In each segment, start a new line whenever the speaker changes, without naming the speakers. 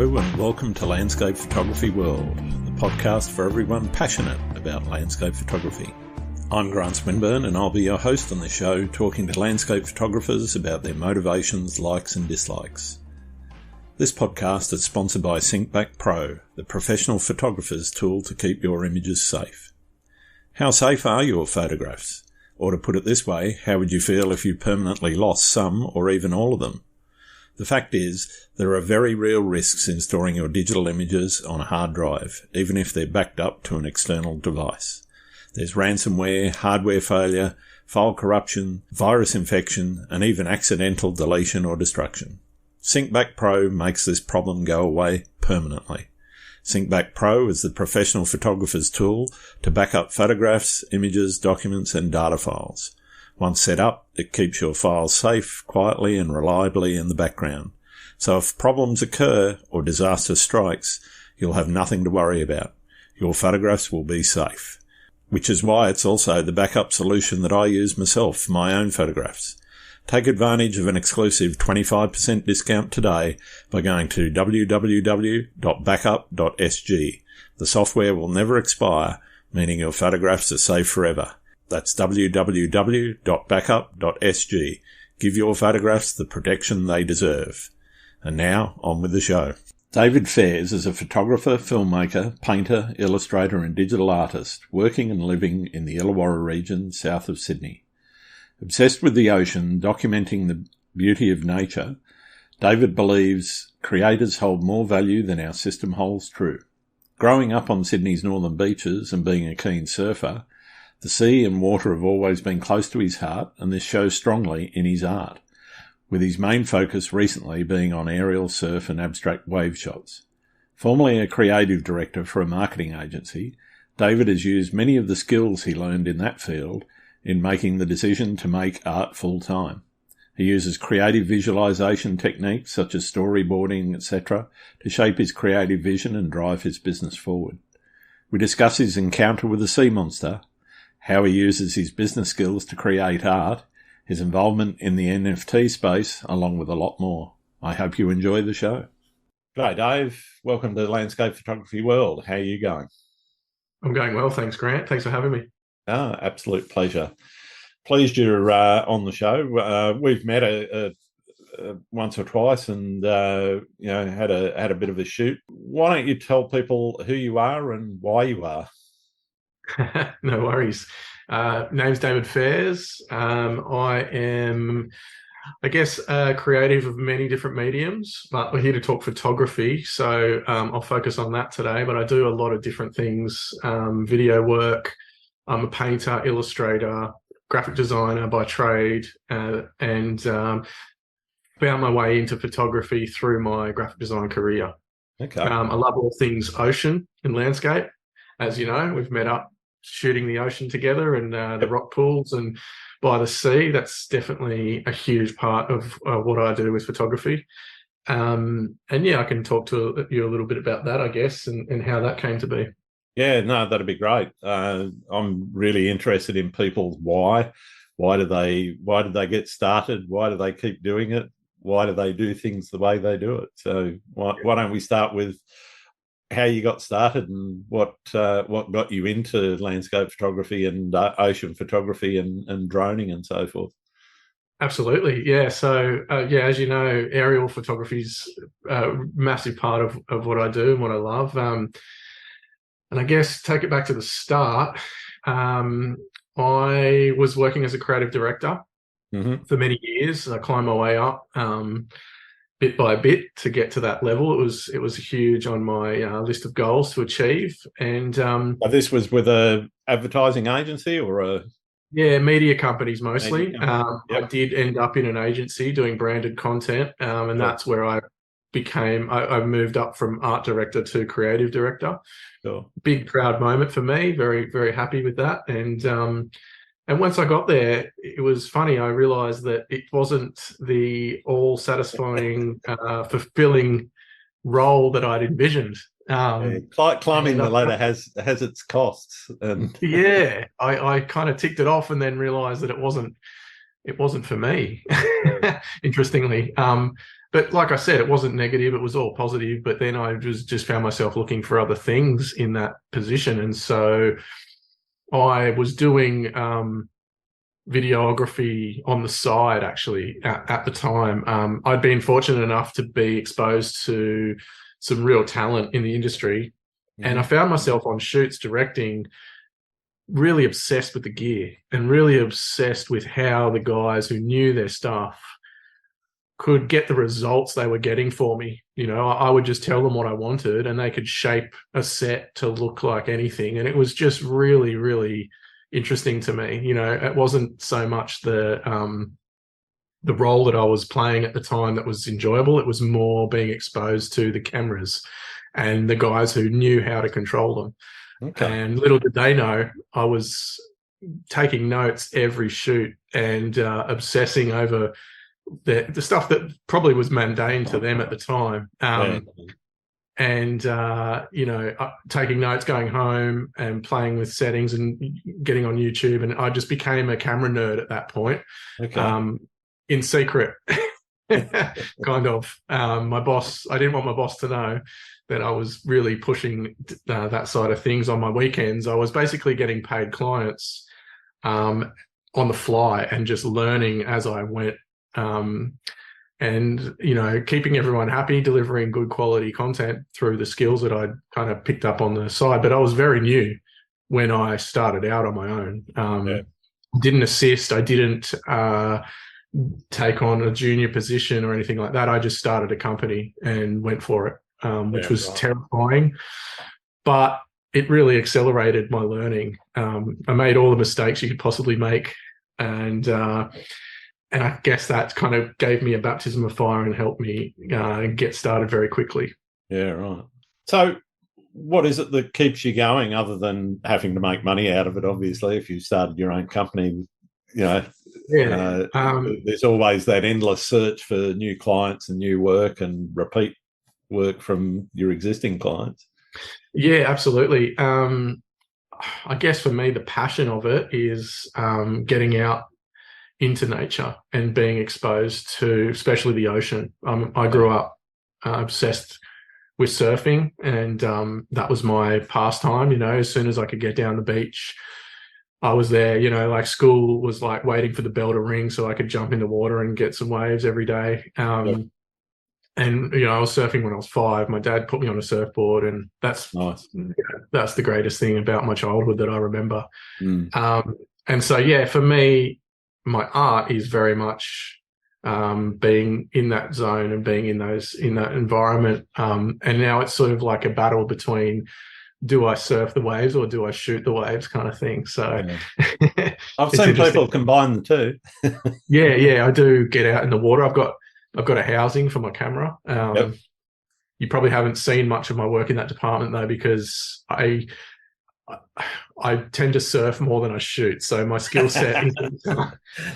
Hello and welcome to Landscape Photography World, the podcast for everyone passionate about landscape photography. I'm Grant Swinburne and I'll be your host on the show, talking to landscape photographers about their motivations, likes and dislikes. This podcast is sponsored by SyncBack Pro, the professional photographer's tool to keep your images safe. How safe are your photographs? Or to put it this way, how would you feel if you permanently lost some or even all of them? The fact is, there are very real risks in storing your digital images on a hard drive, even if they're backed up to an external device. There's ransomware, hardware failure, file corruption, virus infection, and even accidental deletion or destruction. SyncBack Pro makes this problem go away permanently. SyncBack Pro is the professional photographer's tool to back up photographs, images, documents, and data files. Once set up, it keeps your files safe, quietly and reliably in the background. So if problems occur or disaster strikes, you'll have nothing to worry about. Your photographs will be safe. Which is why it's also the backup solution that I use myself for my own photographs. Take advantage of an exclusive 25% discount today by going to www.backup.sg. The software will never expire, meaning your photographs are safe forever. That's www.backup.sg. Give your photographs the protection they deserve. And now, on with the show. David Fairs is a photographer, filmmaker, painter, illustrator and digital artist working and living in the Illawarra region south of Sydney. Obsessed with the ocean, documenting the beauty of nature, David believes creators hold more value than our system holds true. Growing up on Sydney's northern beaches and being a keen surfer, the sea and water have always been close to his heart, and this shows strongly in his art, with his main focus recently being on aerial surf and abstract wave shots. Formerly a creative director for a marketing agency, David has used many of the skills he learned in that field in making the decision to make art full-time. He uses creative visualisation techniques such as storyboarding, etc., to shape his creative vision and drive his business forward. We discuss his encounter with the sea monster, how he uses his business skills to create art, his involvement in the NFT space, along with a lot more. I hope you enjoy the show. G'day, Dave. Welcome to the Landscape Photography World. How are you going?
I'm going well, thanks, Grant. Thanks for having me.
Absolute pleasure. Pleased you're on the show. We've met once or twice and had a bit of a shoot. Why don't you tell people who you are and why you are?
No worries. Name's David Fairs. I am, I guess, creative of many different mediums, but we're here to talk photography, so I'll focus on that today. But I do a lot of different things, video work. I'm a painter, illustrator, graphic designer by trade, and found my way into photography through my graphic design career.
Okay.
I love all things ocean and landscape. As you know, we've met up shooting the ocean together and the rock pools and by the sea. That's definitely a huge part of what I do with photography. And yeah, I can talk to you a little bit about that, I guess, and how that came to be.
Yeah, no, that'd be great. I'm really interested in people's why. Why do they get started? Why do they keep doing it? Why do they do things the way they do it? So why don't we start with how you got started and what got you into landscape photography and ocean photography and droning and so forth?
Absolutely, yeah. So as you know, aerial photography is a massive part of what I do and what I love. And I guess take it back to the start. I was working as a creative director for many years. I climbed my way up bit by bit to get to that level. It was huge on my list of goals to achieve. And
this was with a advertising agency or a
media companies mostly.
Yep.
I did end up in an agency doing branded content, and that's where I moved up from art director to creative director.
Sure. Big
proud moment for me. Very, very happy with that. And once I got there, it was funny. I realized that it wasn't the all-satisfying, fulfilling role that I'd envisioned.
Climbing the ladder has its costs. And
yeah, I kind of ticked it off and then realized that it wasn't it wasn't for me, interestingly. But like I said, it wasn't negative, it was all positive. But then I just found myself looking for other things in that position. And so I was doing videography on the side, actually, at the time. I'd been fortunate enough to be exposed to some real talent in the industry. And I found myself on shoots directing, really obsessed with the gear and really obsessed with how the guys who knew their stuff could get the results they were getting for me. You know, I would just tell them what I wanted and they could shape a set to look like anything. And it was just really, really interesting to me. You know, it wasn't so much the role that I was playing at the time that was enjoyable. It was more being exposed to the cameras and the guys who knew how to control them. Okay. And little did they know, I was taking notes every shoot and obsessing over the stuff that probably was mundane to them at the time. And, you know, taking notes, going home and playing with settings and getting on YouTube. And I just became a camera nerd at that point, in secret, kind of. My boss, I didn't want my boss to know that I was really pushing that side of things on my weekends. I was basically getting paid clients on the fly and just learning as I went. And, you know, keeping everyone happy, delivering good quality content through the skills that I'd kind of picked up on the side. But I was very new when I started out on my own. Didn't assist. I didn't take on a junior position or anything like that. I just started a company and went for it, which was terrifying. But it really accelerated my learning. I made all the mistakes you could possibly make. And I guess that kind of gave me a baptism of fire and helped me get started very quickly. Yeah,
right. So what is it that keeps you going other than having to make money out of it, obviously, if you started your own company? You know, there's always that endless search for new clients and new work and repeat work from your existing clients.
Yeah, absolutely. I guess for me, the passion of it is getting out into nature and being exposed to, especially the ocean. I grew up obsessed with surfing, and that was my pastime. You know, as soon as I could get down the beach, I was there. You know, like school was like waiting for the bell to ring so I could jump in the water and get some waves every day. And, you know, I was surfing when I was 5. My dad put me on a surfboard, and that's nice. You know, that's the greatest thing about my childhood that I remember. And so, yeah, for me, my art is very much being in that zone and being in that environment. And now it's sort of like a battle between, do I surf the waves or do I shoot the waves, kind of thing. So
I've seen people combine the two.
yeah, I do get out in the water. I've got a housing for my camera. You probably haven't seen much of my work in that department though, because I tend to surf more than I shoot, so my skill set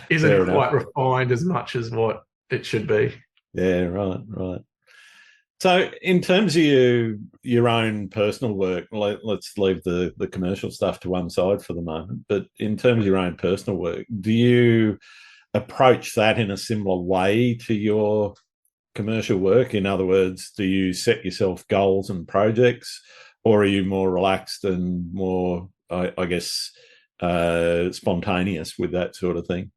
isn't quite refined as much as what it should be.
Yeah, right. So in terms of your own personal work, let's leave the commercial stuff to one side for the moment, but in terms of your own personal work, do you approach that in a similar way to your commercial work? In other words, do you set yourself goals and projects, or are you more relaxed and more, I guess, spontaneous with that sort of thing?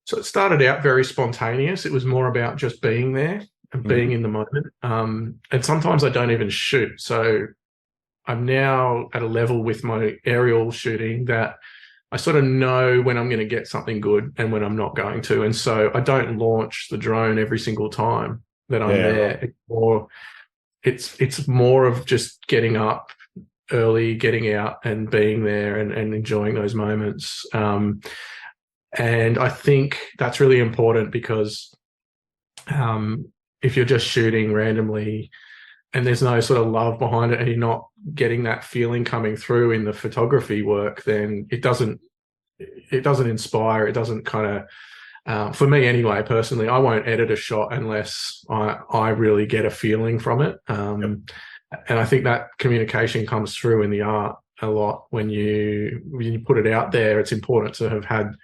So it started out very spontaneous. It was more about just being there and being in the moment. And sometimes I don't even shoot. So I'm now at a level with my aerial shooting that I sort of know when I'm going to get something good and when I'm not going to. And so I don't launch the drone every single time that I'm there. Right. It's more of just getting up early, getting out and being there and enjoying those moments. And I think that's really important because if you're just shooting randomly and there's no sort of love behind it and you're not getting that feeling coming through in the photography work, then it doesn't inspire. It doesn't kind of, for me anyway, personally, I won't edit a shot unless I really get a feeling from it. And I think that communication comes through in the art a lot when you put it out there. It's important to have had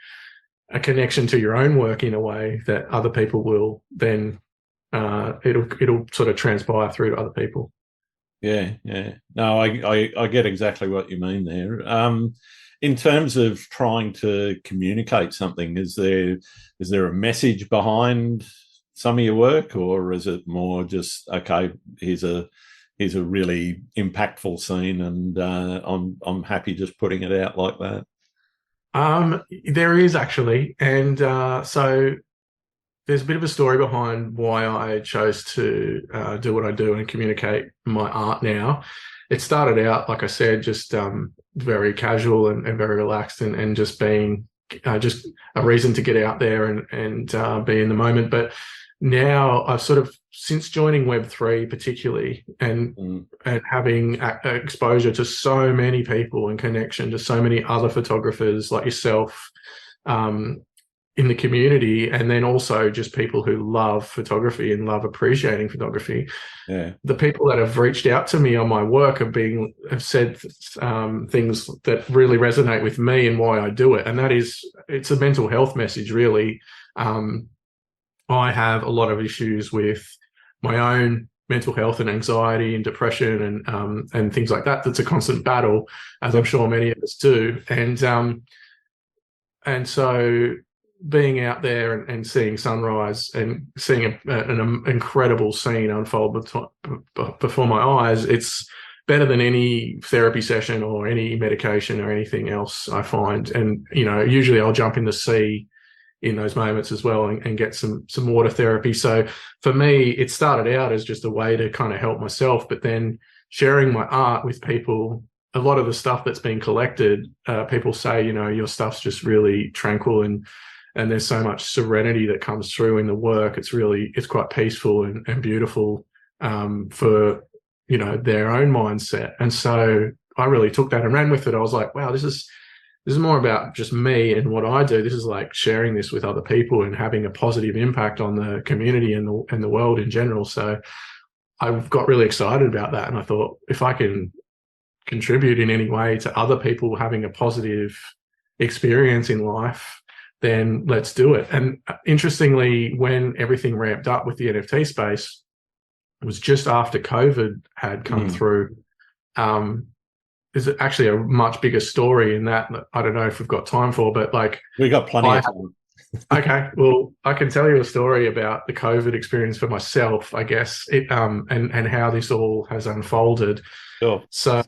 a connection to your own work in a way that other people will then it'll sort of transpire through to other people.
Yeah, yeah. No, I get exactly what you mean there. In terms of trying to communicate something, is there a message behind some of your work, or is it more just, okay, here's a really impactful scene, and I'm happy just putting it out like that?
There is actually, and so there's a bit of a story behind why I chose to do what I do and communicate my art now. It started out, like I said, just very casual and very relaxed, and just being just a reason to get out there and be in the moment. But now I've sort of, since joining Web3 particularly, and having exposure to so many people and connection to so many other photographers like yourself, in the community, and then also just people who love photography and love appreciating photography.
Yeah.
The people that have reached out to me on my work have said things that really resonate with me and why I do it. And that is, it's a mental health message, really. I have a lot of issues with my own mental health and anxiety and depression and things like that. That's a constant battle, as I'm sure many of us do. And so being out there and seeing sunrise and seeing an incredible scene unfold before my eyes, it's better than any therapy session or any medication or anything else, I find. And, you know, usually I'll jump in the sea in those moments as well and get some water therapy. So for me, it started out as just a way to kind of help myself, but then sharing my art with people, a lot of the stuff that's been collected, people say, you know, your stuff's just really tranquil and there's so much serenity that comes through in the work. It's quite peaceful and beautiful for, you know, their own mindset. And so I really took that and ran with it. I was like, wow, this is more about just me and what I do. This is like sharing this with other people and having a positive impact on the community and the world in general. So I've got really excited about that. And I thought, if I can contribute in any way to other people having a positive experience in life, then let's do it. And interestingly, when everything ramped up with the NFT space, it was just after COVID had come through. There's actually a much bigger story in that I don't know if we've got time for, but like,
we got plenty of time.
Okay, well, I can tell you a story about the COVID experience for myself, I guess, and how this all has unfolded.
Sure.
So,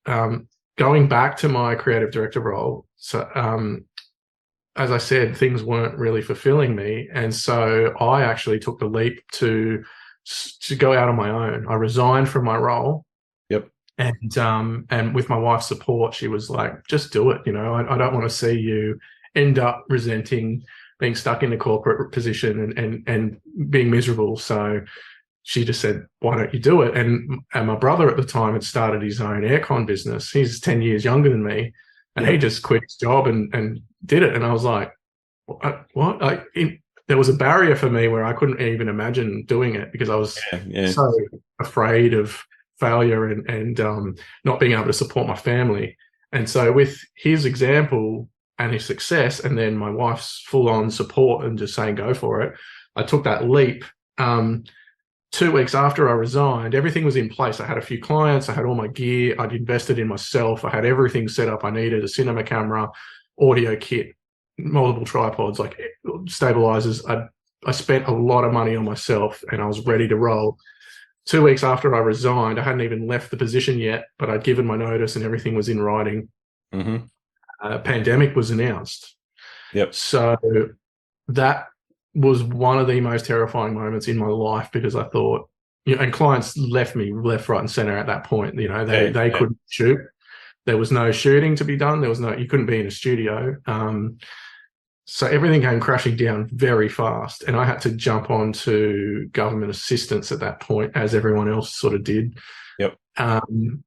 going back to my creative director role, so as I said, things weren't really fulfilling me, and so I actually took the leap to go out on my own. I resigned from my role.
Yep.
And with my wife's support, she was like, "Just do it. You know, I don't want to see you end up resenting being stuck in a corporate position and being miserable." So she just said, "Why don't you do it?" And my brother at the time had started his own aircon business. He's 10 years younger than me, and he just quit his job and did it. And I was like, "What?" There was a barrier for me where I couldn't even imagine doing it because I was so afraid of failure and not being able to support my family. And so with his example and his success, and then my wife's full-on support and just saying go for it, I took that leap. 2 weeks after I resigned, everything was in place. I had a few clients, I had all my gear, I'd invested in myself, I had everything set up I needed: a cinema camera, audio kit, multiple tripods, like stabilizers. I spent a lot of money on myself and I was ready to roll. 2 weeks after I resigned, I hadn't even left the position yet, but I'd given my notice and everything was in writing. Pandemic was announced.
Yep.
So that was one of the most terrifying moments in my life, because I thought, you know, and clients left me left, right, and center at that point. You know, they couldn't shoot. There was no shooting to be done. You couldn't be in a studio. So everything came crashing down very fast, and I had to jump onto government assistance at that point, as everyone else sort of did.
Yep.
And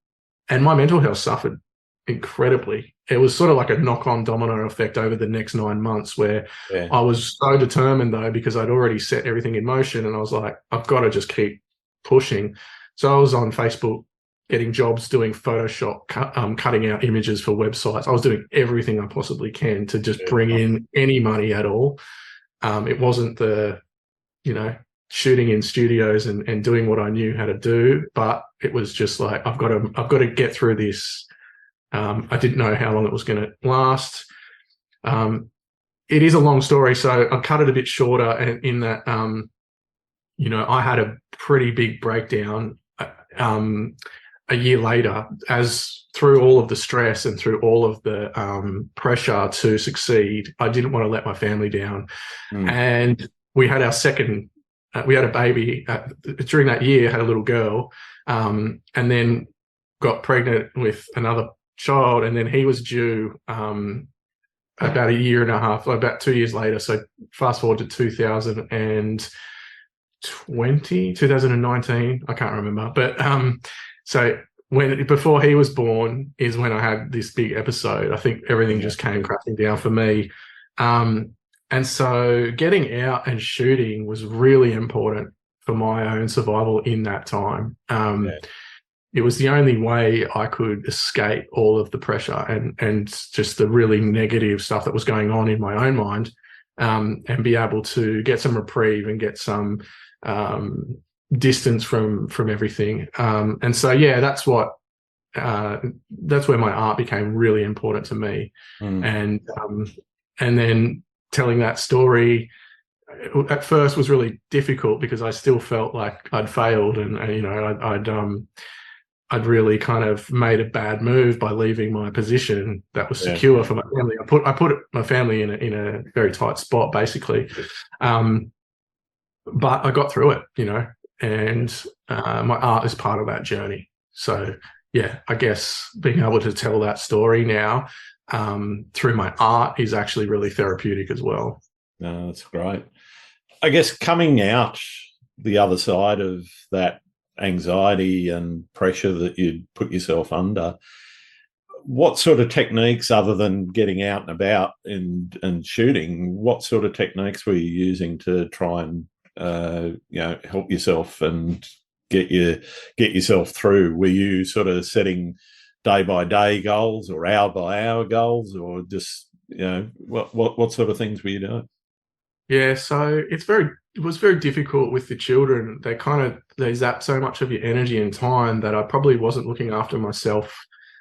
my mental health suffered incredibly. It was sort of like a knock-on domino effect over the next 9 months, where I was so determined, though, because I'd already set everything in motion, and I was like, I've got to just keep pushing. So I was on Facebook getting jobs doing Photoshop, cutting out images for websites. I was doing everything I possibly can to just bring in any money at all. It wasn't the, shooting in studios and doing what I knew how to do, but it was just like, I've got to get through this. I didn't know how long it was going to last. It is a long story, so I'll cut it a bit shorter. And in that, I had a pretty big breakdown a year later, as through all of the stress and through all of the pressure to succeed, I didn't want to let my family down. And we had our second, we had a baby during that year, had a little girl, and then got pregnant with another child, and then he was due about a year and a half, about 2 years later. So fast forward to 2019, I can't remember. But so before he was born is when I had this big episode. I think everything just came crashing down for me. And so getting out and shooting was really important for my own survival in that time. It was the only way I could escape all of the pressure and just the really negative stuff that was going on in my own mind, and be able to get some reprieve and get some distance from everything. And so, that's where my art became really important to me. And then telling that story at first was really difficult because I still felt like I'd failed, and I'd really kind of made a bad move by leaving my position that was secure for my family. I put my family in a very tight spot, basically. But I got through it, and my art is part of that journey. So, I guess being able to tell that story now through my art is actually really therapeutic as well.
No, that's great. I guess coming out the other side of that anxiety and pressure that you'd put yourself under, what sort of techniques, other than getting out and about and shooting, what sort of techniques were you using to try and help yourself and get yourself through? Were you sort of setting day by day goals or hour by hour goals, or just what sort of things were you doing?
So it was very difficult with the children. They zap so much of your energy and time that I probably wasn't looking after myself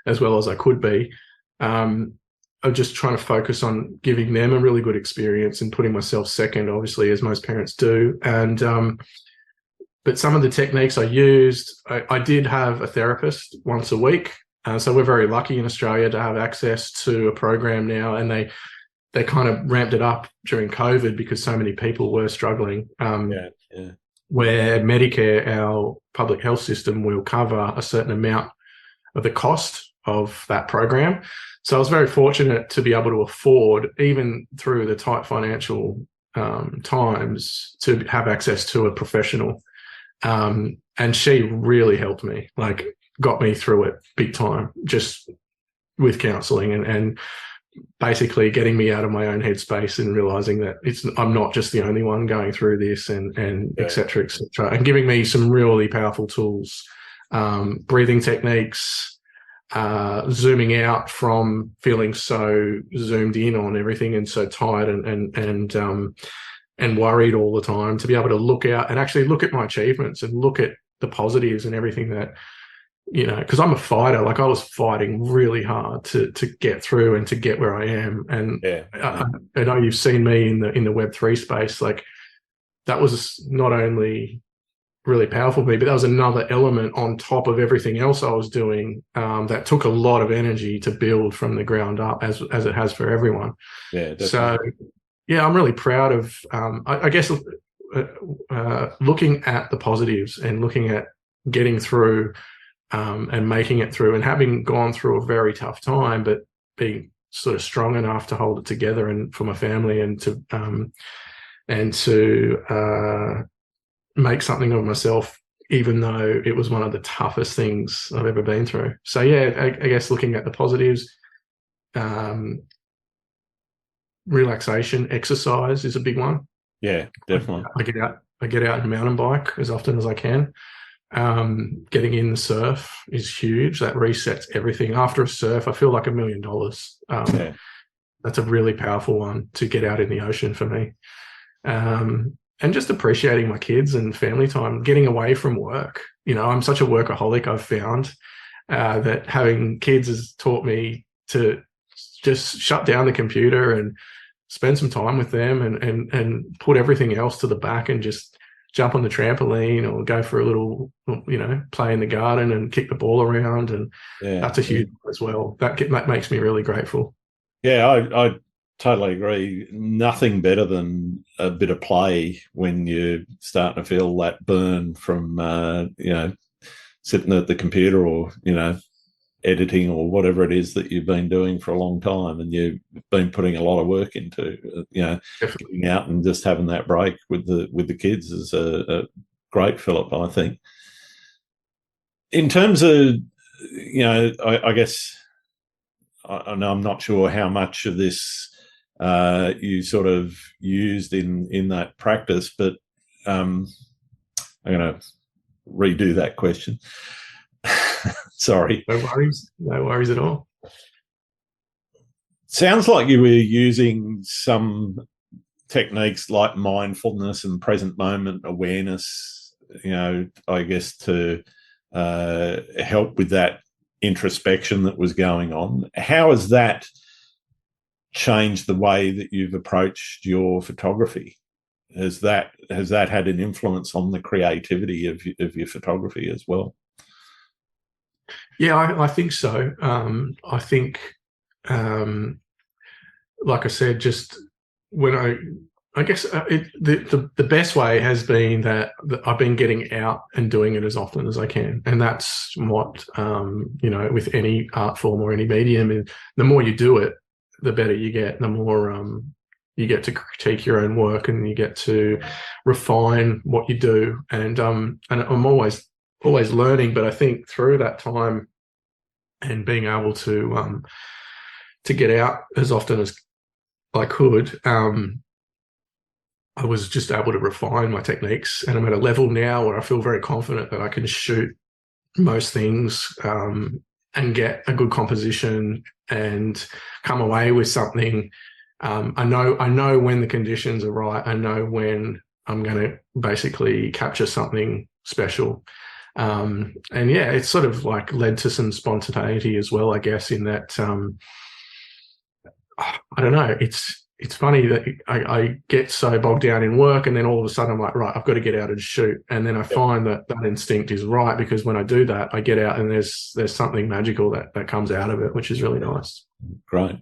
as well as I could be. I'm just trying to focus on giving them a really good experience and putting myself second, obviously, as most parents do. And but some of the techniques I used, I did have a therapist once a week. So we're very lucky in Australia to have access to a program now, and they kind of ramped it up during COVID because so many people were struggling. Where Medicare, our public health system, will cover a certain amount of the cost of that program. So I was very fortunate to be able to afford, even through the tight financial times, to have access to a professional. And she really helped me, got me through it big time, just with counselling and basically getting me out of my own headspace and realizing that I'm not just the only one going through this, and et cetera, and giving me some really powerful tools, breathing techniques, zooming out from feeling so zoomed in on everything and so tired and worried all the time, to be able to look out and actually look at my achievements and look at the positives and everything that, because I'm a fighter. I was fighting really hard to get through and to get where I am. And I know you've seen me in the Web3 space. That was not only really powerful for me, but that was another element on top of everything else I was doing that took a lot of energy to build from the ground up, as it has for everyone.
Definitely.
So, I'm really proud of, I guess, looking at the positives and looking at getting through and making it through, and having gone through a very tough time, but being sort of strong enough to hold it together and for my family, and to make something of myself, even though it was one of the toughest things I've ever been through. So I guess looking at the positives, relaxation, exercise is a big one.
Yeah, definitely.
I get out and mountain bike as often as I can. Getting in the surf is huge. That resets everything. After a surf, I feel like $1 million. That's a really powerful one, to get out in the ocean for me. And just appreciating my kids and family time, getting away from work. I'm such a workaholic. I've found that having kids has taught me to just shut down the computer and spend some time with them, and put everything else to the back, and just jump on the trampoline or go for a little, play in the garden and kick the ball around. And that's a huge one as well. That makes me really grateful.
Yeah, I totally agree. Nothing better than a bit of play when you're starting to feel that burn from, sitting at the computer, or, editing, or whatever it is that you've been doing for a long time, and you've been putting a lot of work into, getting out and just having that break with the kids is a great fillip, I think. In terms of, I guess, I'm not sure how much of this you sort of used in that practice, but I'm going to redo that question. Sorry.
No worries at all.
Sounds like you were using some techniques like mindfulness and present moment awareness, I guess, to help with that introspection that was going on. How has that changed the way that you've approached your photography? Has that had an influence on the creativity of your photography as well?
Yeah, I think so. I think, like I said, just when I guess the best way has been that I've been getting out and doing it as often as I can, and that's what with any art form or any medium, the more you do it, the better you get. The more you get to critique your own work, and you get to refine what you do. And I'm always learning, but I think through that time and being able to get out as often as I could, I was just able to refine my techniques, and I'm at a level now where I feel very confident that I can shoot most things and get a good composition and come away with something. I know when the conditions are right. I know when I'm going to basically capture something special. And yeah, it's sort of like led to some spontaneity as well, I guess, in that, I don't know, it's funny that I get so bogged down in work, and then all of a sudden I'm like, right, I've got to get out and shoot. And then I find that instinct is right, because when I do that, I get out and there's something magical that comes out of it, which is really nice.
Great.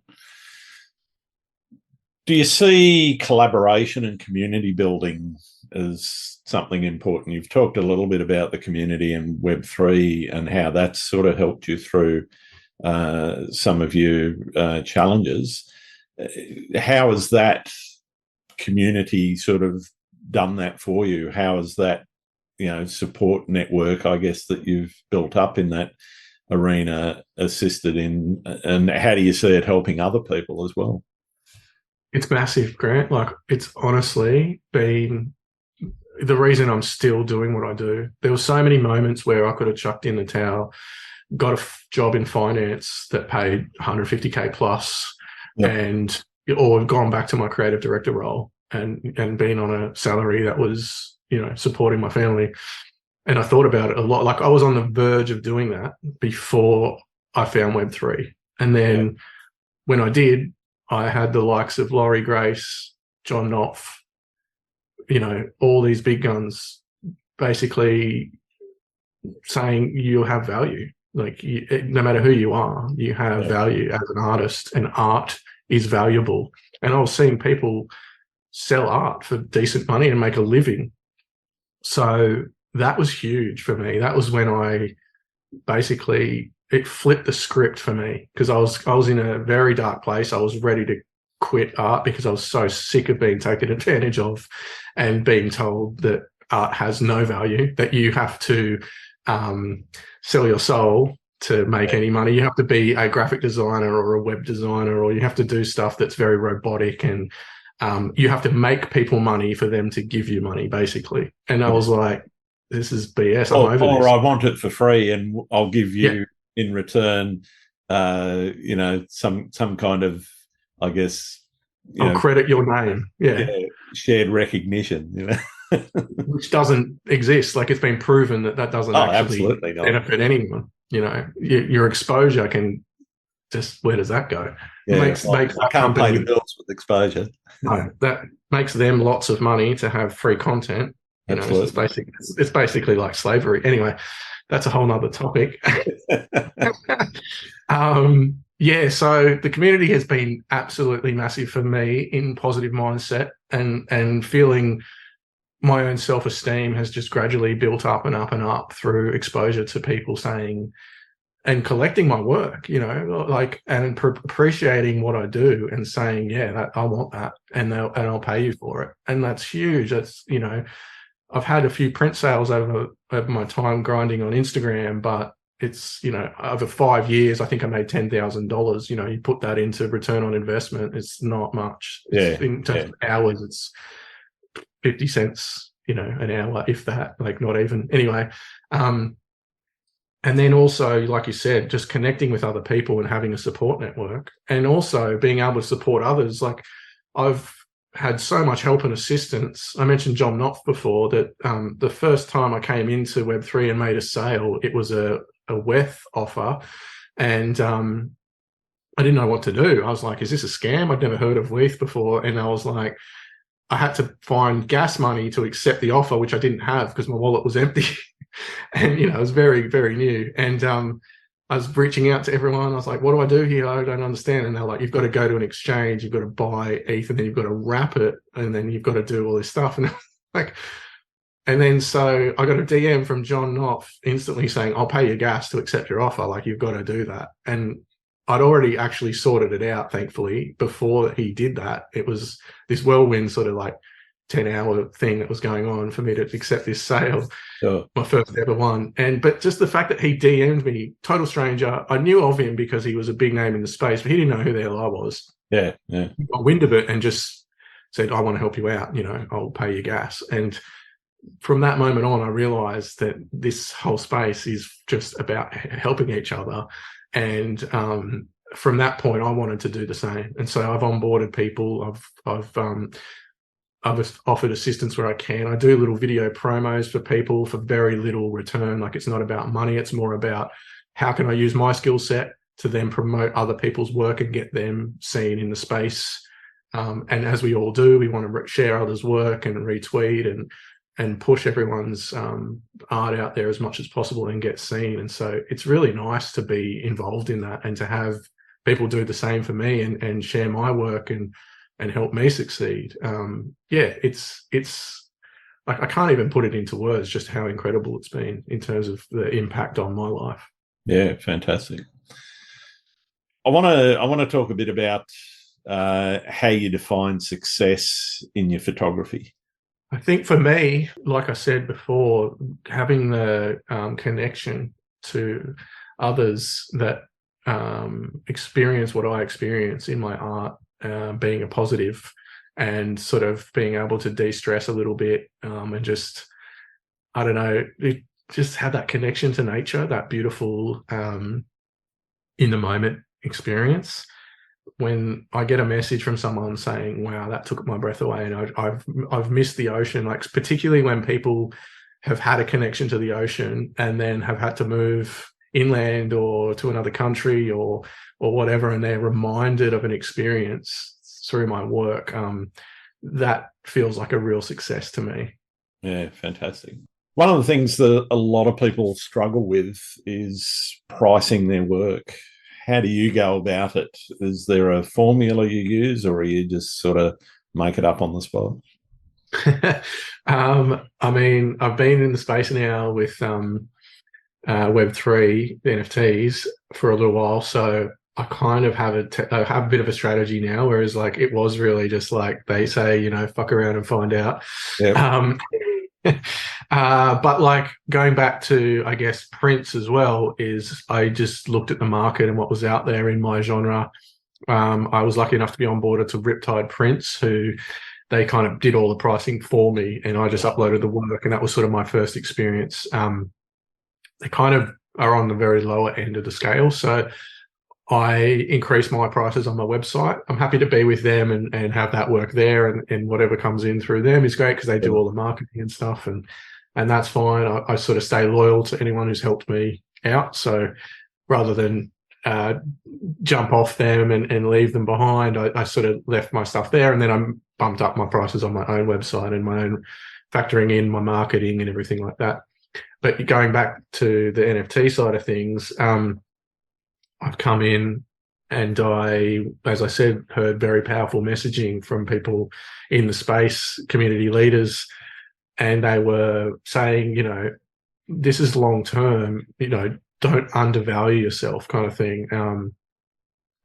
Do you see collaboration and community building as something important? You've talked a little bit about the community and Web3 and how that's sort of helped you through some of your challenges. How has that community sort of done that for you? How has that, support network, I guess, that you've built up in that arena assisted in, and how do you see it helping other people as well?
It's massive, Grant. Like, it's honestly been the reason I'm still doing what I do. There were so many moments where I could have chucked in the towel, got a job in finance that paid 150K plus, or gone back to my creative director role and been on a salary that was, supporting my family. And I thought about it a lot. Like, I was on the verge of doing that before I found Web3. And then when I did, I had the likes of Laurie Grace, John Knopf, all these big guns basically saying you have value. Like, no matter who you are, you have value as an artist, and art is valuable. And I was seeing people sell art for decent money and make a living. So that was huge for me. That was when it flipped the script for me, because I was in a very dark place. I was ready to quit art because I was so sick of being taken advantage of and being told that art has no value, that you have to sell your soul to make any money. You have to be a graphic designer or a web designer, or you have to do stuff that's very robotic, and you have to make people money for them to give you money, basically. And I was like, this is BS. I'm over
or
this.
I want it for free, and I'll give
Yeah.
you in return, some kind of, I guess,
I'll credit your name. Yeah.
shared recognition.
Which doesn't exist. Like, it's been proven that doesn't actually
absolutely not.
benefit anyone. Your exposure can just, where does that go?
Yeah,
Makes
I can't pay the
company,
bills with exposure.
no, that makes them lots of money to have free content.
Absolutely.
It's basically like slavery. Anyway, that's a whole nother topic. Yeah, so the community has been absolutely massive for me in positive mindset, and feeling my own self-esteem has just gradually built up and up and up through exposure to people saying and collecting my work, and appreciating what I do and saying, yeah, I want that, and I'll pay you for it. And that's huge. That's, I've had a few print sales over my time grinding on Instagram, but it's, over 5 years, I think I made $10,000. You put that into return on investment, it's not much. In terms of hours, it's 50 cents, an hour, if that, like, not even. Anyway, and then also, like you said, just connecting with other people and having a support network, and also being able to support others. Like, I've had so much help and assistance. I mentioned John Knopf before, that the first time I came into Web3 and made a sale, it was a WETH offer, and I didn't know what to do. I was like, is this a scam? I'd never heard of WETH before. And I was like, I had to find gas money to accept the offer, which I didn't have because my wallet was empty. And, it was very, very new. And I was reaching out to everyone. I was like, what do I do here? I don't understand. And they're like, you've got to go to an exchange, you've got to buy ETH, and then you've got to wrap it, and then you've got to do all this stuff. And and then so I got a DM from John Knopf instantly saying, I'll pay your gas to accept your offer. Like, you've got to do that. And I'd already actually sorted it out, thankfully, before he did that. It was this whirlwind sort of like 10-hour thing that was going on for me to accept this sale. Sure. My first ever one. But just the fact that he DM'd me, total stranger, I knew of him because he was a big name in the space, but he didn't know who the hell I was.
Yeah.
He got wind of it and just said, I want to help you out, I'll pay your gas. And from that moment on, I realized that this whole space is just about helping each other. And from that point, I wanted to do the same. And so I've onboarded people. I've offered assistance where I can. I do little video promos for people for very little return. Like, it's not about money. It's more about how can I use my skill set to then promote other people's work and get them seen in the space. And as we all do, we want to share others' work and retweet and push everyone's art out there as much as possible and get seen. And so it's really nice to be involved in that and to have people do the same for me and share my work and help me succeed. It's like, I can't even put it into words just how incredible it's been in terms of the impact on my life.
Yeah, fantastic. I want to talk a bit about how you define success in your photography.
I think for me, like I said before, having the connection to others that experience what I experience in my art, being a positive, and sort of being able to de-stress a little bit, and just, I don't know, just have that connection to nature, that beautiful in the moment experience. When I get a message from someone saying, wow, that took my breath away, and I've missed the ocean, like, particularly when people have had a connection to the ocean and then have had to move inland or to another country or whatever, and they're reminded of an experience through my work, that feels like a real success to me.
Yeah, fantastic. One of the things that a lot of people struggle with is pricing their work. How do you go about it? Is there a formula you use, or you just sort of make it up on the spot?
I mean, I've been in the space now with Web3 NFTs for a little while, so I kind of have a bit of a strategy now, whereas, like, it was really just like they say, fuck around and find out. Yep. But like, going back to, I guess, prints as well, is I just looked at the market and what was out there in my genre. I was lucky enough to be onboarded to Riptide Prints, who they kind of did all the pricing for me, and I just uploaded the work, and that was sort of my first experience. They kind of are on the very lower end of the scale, so I increase my prices on my website. I'm happy to be with them and have that work there, and whatever comes in through them is great because they do all the marketing and stuff, and that's fine. I sort of stay loyal to anyone who's helped me out. So rather than jump off them and leave them behind, I sort of left my stuff there, and then I bumped up my prices on my own website and my own, factoring in my marketing and everything like that. But going back to the NFT side of things, I've come in and I, as I said, heard very powerful messaging from people in the space, community leaders, and they were saying, this is long term, don't undervalue yourself, kind of thing.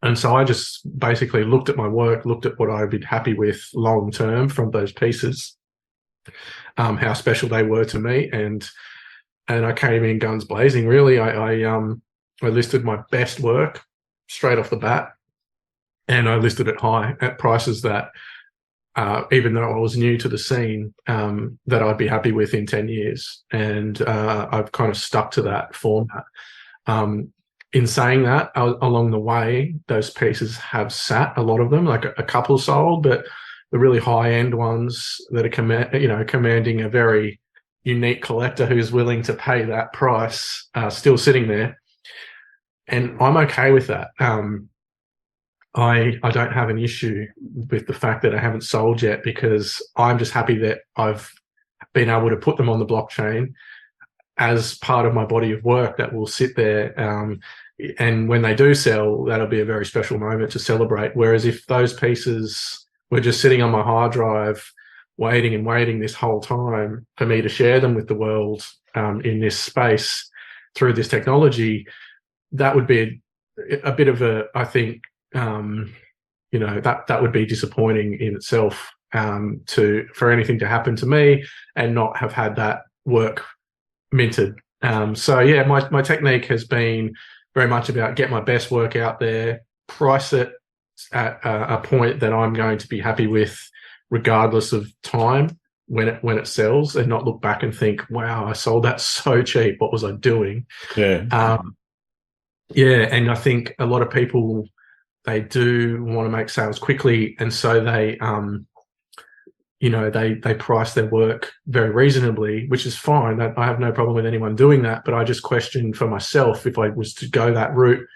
And so I just basically looked at my work, looked at what I'd be happy with long term from those pieces, how special they were to me, and I came in guns blazing. Really, I listed my best work straight off the bat, and I listed it high at prices that, even though I was new to the scene, that I'd be happy with in 10 years. And I've kind of stuck to that format. In saying that, along the way, those pieces have sat, a lot of them, like a couple sold, but the really high-end ones that are commanding a very unique collector who's willing to pay that price are still sitting there. And I'm okay with that. I don't have an issue with the fact that I haven't sold yet, because I'm just happy that I've been able to put them on the blockchain as part of my body of work that will sit there. And when they do sell, that'll be a very special moment to celebrate. Whereas if those pieces were just sitting on my hard drive, waiting and waiting this whole time for me to share them with the world in this space through this technology, that would be a bit of a, I think, that would be disappointing in itself, for anything to happen to me and not have had that work minted. So yeah, my technique has been very much about get my best work out there, price it at a point that I'm going to be happy with, regardless of time when it sells, and not look back and think, wow, I sold that so cheap. What was I doing?
Yeah.
Yeah. And I think a lot of people, they do want to make sales quickly. And so they, they price their work very reasonably, which is fine. I have no problem with anyone doing that. But I just question for myself, if I was to go that route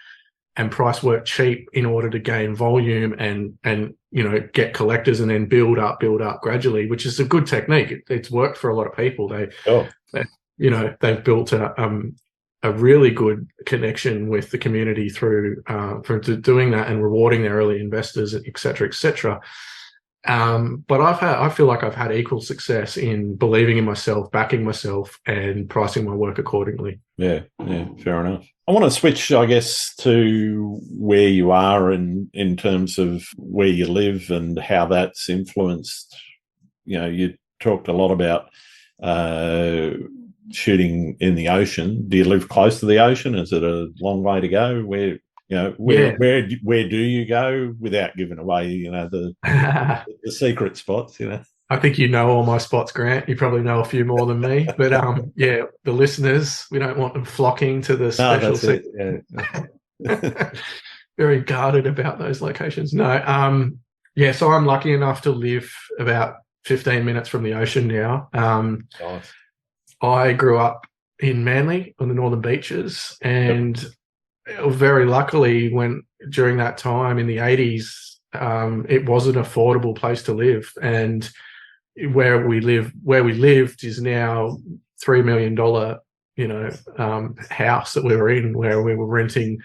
and price work cheap in order to gain volume and get collectors and then build up gradually, which is a good technique. It's worked for a lot of people. They've built a really good connection with the community through doing that and rewarding their early investors, et cetera, et cetera. But I feel like I've had equal success in believing in myself, backing myself, and pricing my work accordingly.
Yeah, fair enough. I want to switch, I guess, to where you are in terms of where you live and how that's influenced. You talked a lot about shooting in the ocean. Do you live close to the ocean? Is it a long way to go? Where do you go without giving away, the secret spots,
I think you know all my spots, Grant. You probably know a few more than me. But the listeners, we don't want them flocking to the special section. Yeah. Very guarded about those locations. No. So I'm lucky enough to live about 15 minutes from the ocean now.
Nice.
I grew up in Manly on the Northern Beaches, and very luckily, during that time in the 80s, it was an affordable place to live, and where we lived is now $3 million, house that we were in, where we were renting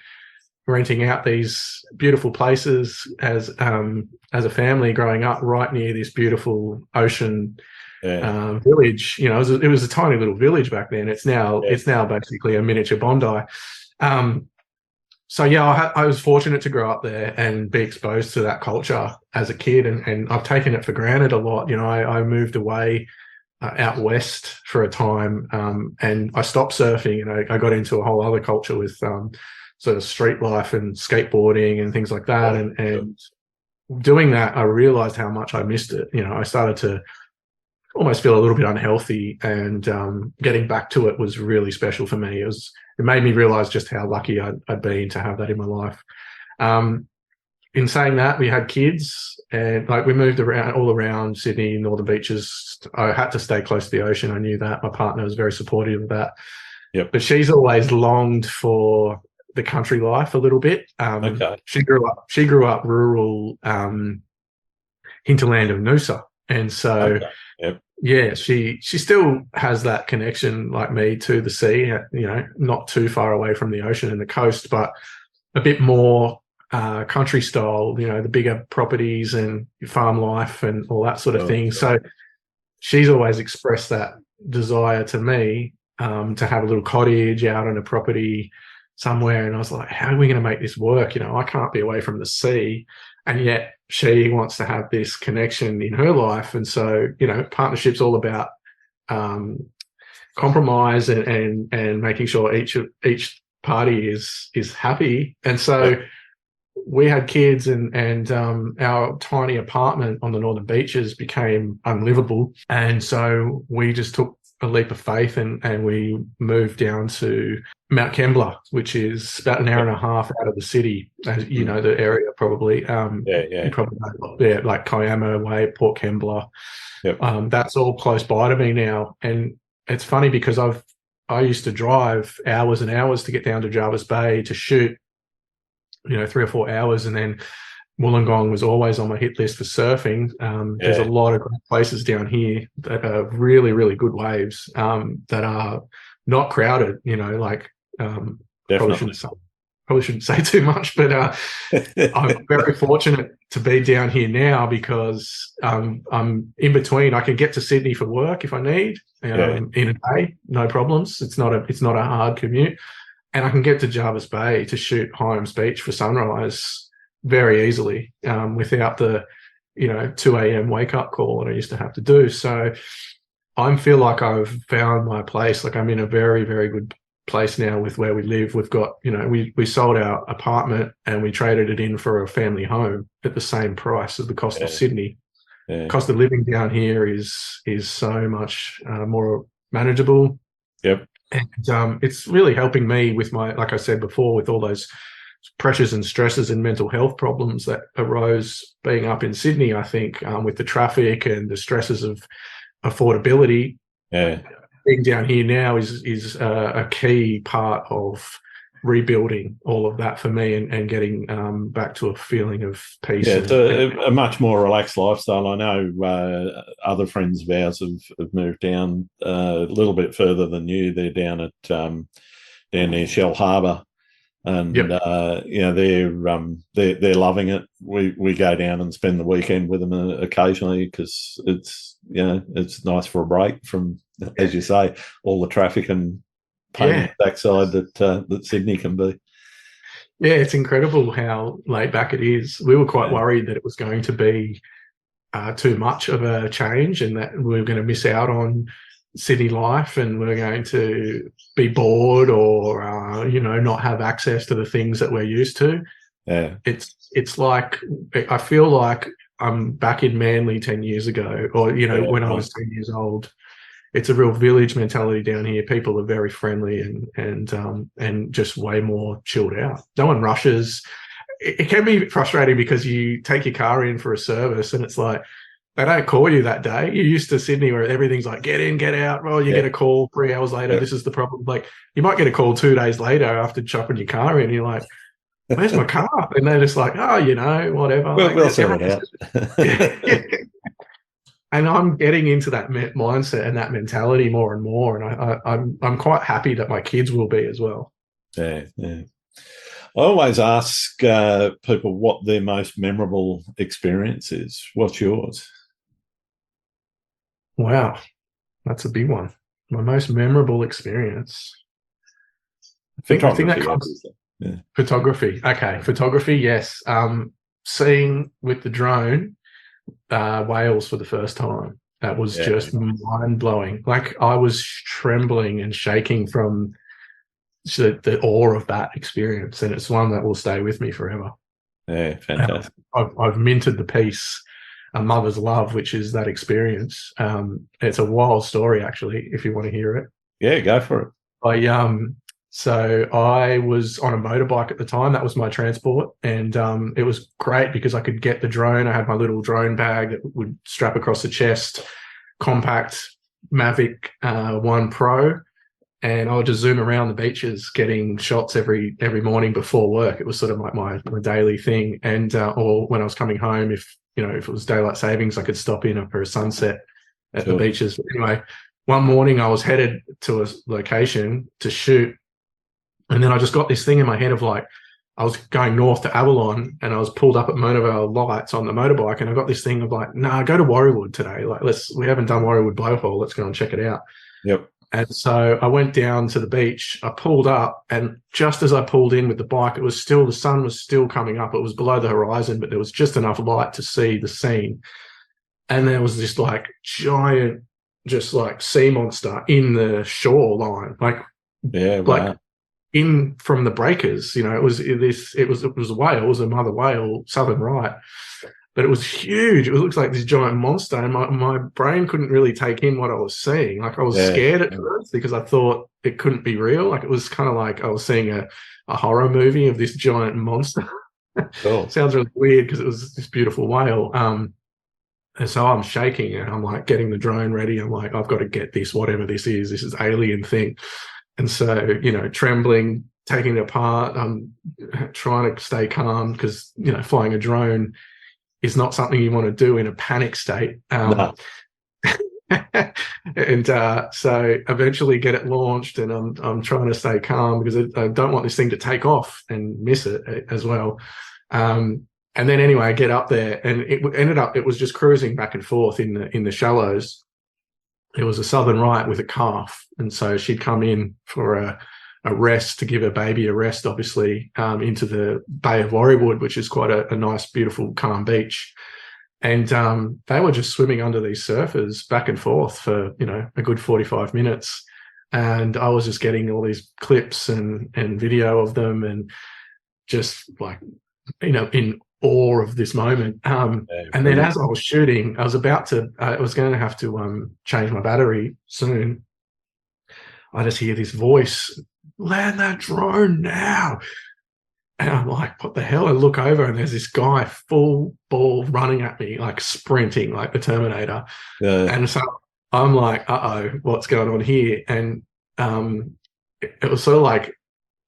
out these beautiful places as a family growing up right near this beautiful ocean village. It was a tiny little village back then. It's now basically a miniature Bondi. I was fortunate to grow up there and be exposed to that culture as a kid, and I've taken it for granted a lot. I moved away out west for a time, and I stopped surfing, and I got into a whole other culture with sort of street life and skateboarding and things like that. doing that, I realized how much I missed it. I started to almost feel a little bit unhealthy, and getting back to it was really special for me. It made me realize just how lucky I'd been to have that in my life. In saying that, we had kids, and like we moved around all around Sydney, Northern Beaches. I had to stay close to the ocean. I knew that. My partner was very supportive of that.
Yep.
But she's always longed for the country life a little bit.
Okay.
She grew up rural hinterland of Noosa, and so yeah, she still has that connection like me to the sea. Not too far away from the ocean and the coast, but a bit more country style, the bigger properties and farm life and all that sort of thing. So she's always expressed that desire to me, to have a little cottage out on a property somewhere. And I was like, how are we going to make this work? I can't be away from the sea. And yet she wants to have this connection in her life. And so, partnership's all about compromise and making sure each party is happy. And so we had kids, and our tiny apartment on the Northern Beaches became unlivable. And so we just took a leap of faith and we moved down to Mount Kembla, which is about an hour and a half out of the city. As you know, the area probably. You probably know, like Kiama Way, Port Kembla. Yep. That's all close by to me now. And it's funny because I used to drive hours and hours to get down to Jervis Bay to shoot, 3 or 4 hours, and then Wollongong was always on my hit list for surfing. There's a lot of great places down here that are really, really good waves, that are not crowded. Probably shouldn't say too much, but I'm very fortunate to be down here now because I'm in between. I can get to Sydney for work if I need in a day, no problems. It's not a hard commute, and I can get to Jervis Bay to shoot Hyams Beach for sunrise very easily, without the 2 a.m. wake up call that I used to have to do. So I feel like I've found my place. Like I'm in a very, very good place now with where we live. We've got, we sold our apartment and we traded it in for a family home at the same price as the cost of Sydney. Cost of living down here is so much more manageable. Yep. And it's really helping me with my, like I said before, with all those pressures and stresses and mental health problems that arose being up in Sydney. I think with the traffic and the stresses of affordability, being down here now is a key part of rebuilding all of that for me and getting back to a feeling of peace.
It's a much more relaxed lifestyle. I know other friends of ours have moved down a little bit further than you. They're down near Shell Harbour. And they're loving it. We go down and spend the weekend with them occasionally because it's nice for a break from, as you say, all the traffic and pain in the backside that Sydney can be.
Yeah, it's incredible how laid back it is. We were quite worried that it was going to be too much of a change and that we were going to miss out on city life and we're going to be bored or not have access to the things that we're used to. It's like I feel like I'm back in Manly 10 years ago, or when I was 10 years old. It's a real village mentality down here. People are very friendly and just way more chilled out. No one rushes. It can be frustrating because you take your car in for a service and it's like they don't call you that day. You're used to Sydney where everything's like, get in, get out. Well, you get a call 3 hours later. This is the problem. Like you might get a call 2 days later after chopping your car in. And you're like, where's my car? And they're just like, oh, whatever.
We'll sort it out.
And I'm getting into that mindset and that mentality more and more. And I'm quite happy that my kids will be as well.
Yeah. I always ask people what their most memorable experience is. What's yours?
Wow, that's a big one. My most memorable experience. I think that comes photography. Okay, photography, yes. Seeing with the drone whales for the first time. That was just mind-blowing. Like I was trembling and shaking from the awe of that experience, and it's one that will stay with me forever.
Yeah, fantastic.
I've minted the piece, A Mother's Love, which is that experience. It's a wild story, actually, if you want to hear it.
Yeah, go for it.
So I was on a motorbike at the time. That was my transport. And it was great because I could get the drone. I had my little drone bag that would strap across the chest, compact Mavic 1 Pro. And I would just zoom around the beaches, getting shots every morning before work. It was sort of like my daily thing. And or when I was coming home, if it was daylight savings, I could stop in for a sunset at the beaches. But anyway, one morning I was headed to a location to shoot, and then I just got this thing in my head of like, I was going north to Avalon, and I was pulled up at Monavale Lights on the motorbike, and I got this thing of like, nah, go to Warriewood today. Like, we haven't done Warriewood Blowhole. Let's go and check it out.
Yep.
And so I went down to the beach. I pulled up, and just as I pulled in with the bike, the sun was still coming up. It was below the horizon, but there was just enough light to see the scene. And there was this like giant, just like sea monster in the shoreline, like in from the breakers. It was a whale. It was a mother whale, southern right. But it was huge. It looks like this giant monster, and my brain couldn't really take in what I was seeing. Like, I was scared at first because I thought it couldn't be real. Like, it was kind of like I was seeing a horror movie of this giant monster. Cool. Sounds really weird because it was this beautiful whale. And so I'm shaking, and I'm like getting the drone ready. I'm like, I've got to get this, whatever this is alien thing. And so, trembling, taking it apart. I'm trying to stay calm because, flying a drone is not something you want to do in a panic state. No. And so eventually get it launched, and I'm trying to stay calm because I don't want this thing to take off and miss it as well. And then anyway, I get up there, and it was just cruising back and forth in the shallows. It was a southern right with a calf, and so she'd come in for a rest, to give her baby a rest, obviously, into the Bay of Warriewood, which is quite a nice, beautiful, calm beach. And they were just swimming under these surfers back and forth for, a good 45 minutes. And I was just getting all these clips and video of them, and just like, in awe of this moment. And then as I was shooting, I was going to have to change my battery soon. I just hear this voice, "Land that drone now." And I'm like, what the hell? I look over, and there's this guy full ball running at me, like sprinting, like the Terminator. Yeah. And so I'm like, uh-oh, what's going on here? And it was sort of like,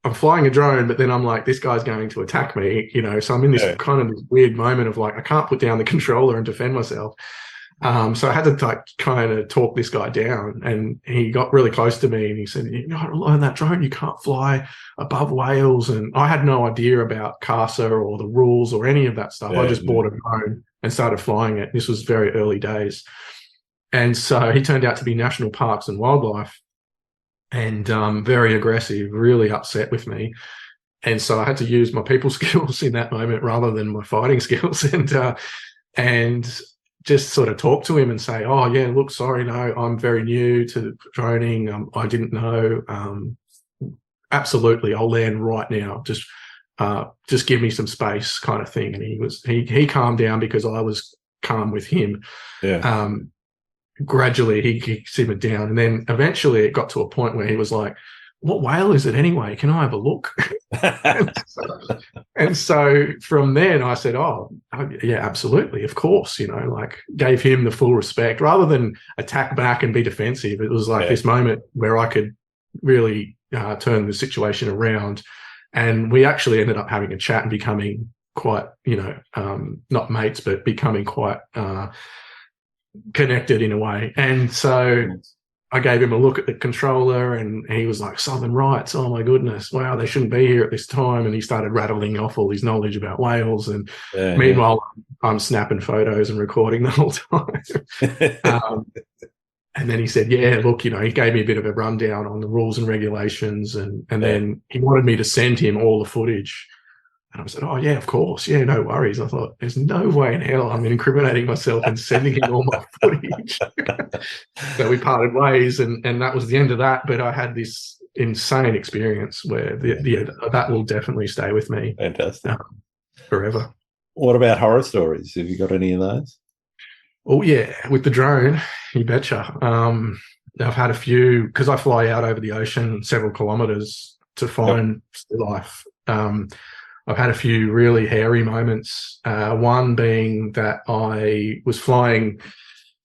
I'm flying a drone, but then I'm like, this guy's going to attack me, so I'm in this kind of this weird moment of like, I can't put down the controller and defend myself. So I had to kind of talk this guy down, and he got really close to me, and he said, "You got to learn that drone. You can't fly above whales." And I had no idea about CASA or the rules or any of that stuff. I just bought a drone and started flying it. This was very early days. And so he turned out to be National Parks and Wildlife, and very aggressive, really upset with me. And so I had to use my people skills in that moment rather than my fighting skills, and just sort of talk to him and say, "Oh yeah, look, sorry, no, I'm very new to droning. I didn't know. Absolutely, I'll land right now. Just give me some space," kind of thing. And he calmed down because I was calm with him. Yeah. Gradually he simmered down, and then eventually it got to a point where he was like, "What whale is it anyway? Can I have a look?" and so from then I said, "Oh, yeah, absolutely, of course." Gave him the full respect rather than attack back and be defensive. It was like this moment where I could really turn the situation around, and we actually ended up having a chat and becoming quite, not mates, but becoming quite connected in a way. And so I gave him a look at the controller, and he was like, "Southern Rights, oh my goodness, wow, they shouldn't be here at this time." And he started rattling off all his knowledge about whales. And meanwhile, I'm snapping photos and recording the whole time. And then he said, "Yeah, look," he gave me a bit of a rundown on the rules and regulations. And then he wanted me to send him all the footage. And I said, "Oh, yeah, of course. Yeah, no worries." I thought, there's no way in hell I'm incriminating myself and sending him all my footage. So we parted ways, and that was the end of that. But I had this insane experience where that will definitely stay with me.
Fantastic.
forever.
What about horror stories? Have you got any of those?
Oh yeah, with the drone, you betcha. I've had a few because I fly out over the ocean several kilometers to
Yep.
find still life. I've had a few really hairy moments. One being that I was flying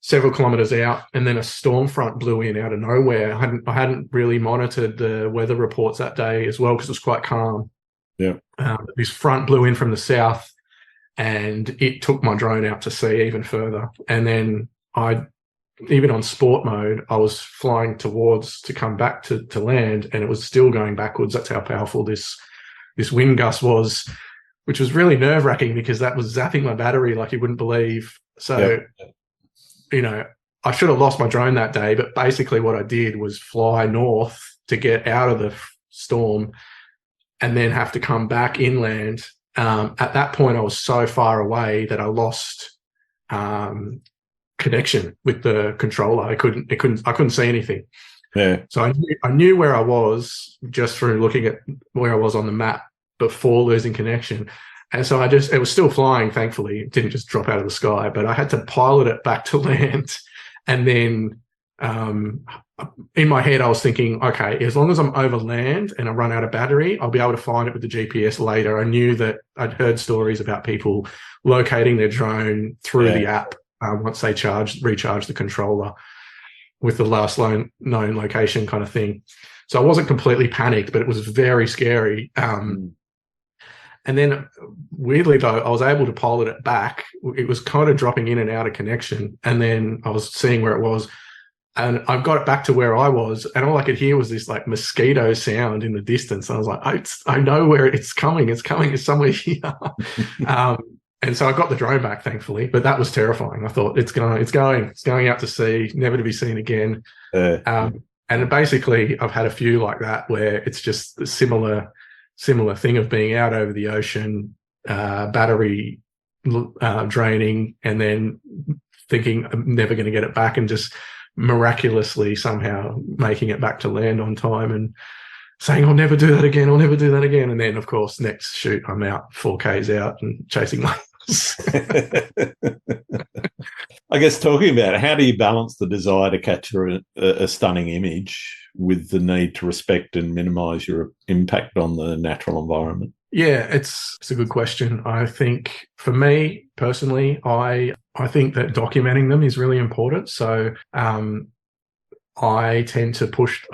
several kilometers out, and then a storm front blew in out of nowhere. I hadn't really monitored the weather reports that day as well because it was quite calm.
Yeah.
This front blew in from the south, and it took my drone out to sea even further. And then even on sport mode, I was flying towards to come back to land, and it was still going backwards. That's how powerful this wind gust was, which was really nerve wracking because that was zapping my battery like you wouldn't believe. So, I should have lost my drone that day, but basically what I did was fly north to get out of the storm and then have to come back inland. At that point, I was so far away that I lost connection with the controller. I couldn't see anything.
Yeah.
So I knew where I was just through looking at where I was on the map before losing connection. And so it was still flying, thankfully. It didn't just drop out of the sky, but I had to pilot it back to land. And then in my head, I was thinking, okay, as long as I'm over land and I run out of battery, I'll be able to find it with the GPS later. I knew that I'd heard stories about people locating their drone through the app once they recharge the controller with the last known location kind of thing. So I wasn't completely panicked, but it was very scary. And then weirdly though, I was able to pilot it back. It was kind of dropping in and out of connection. And then I was seeing where it was. And I got it back to where I was, and all I could hear was this like mosquito sound in the distance. And I was like, I know where it's coming. It's coming. It's somewhere here. And so I got the drone back, thankfully. But that was terrifying. I thought it's going out to sea, never to be seen again. And basically, I've had a few like that where it's just a similar thing of being out over the ocean, battery draining, and then thinking I'm never going to get it back, and just miraculously somehow making it back to land on time and saying, I'll never do that again. And then, of course, next shoot, I'm out 4Ks out and chasing whales.
I guess talking about it, how do you balance the desire to capture a stunning image with the need to respect and minimize your impact on the natural environment?
Yeah, it's a good question. I think for me personally, I think that documenting them is really important. So I do tend to push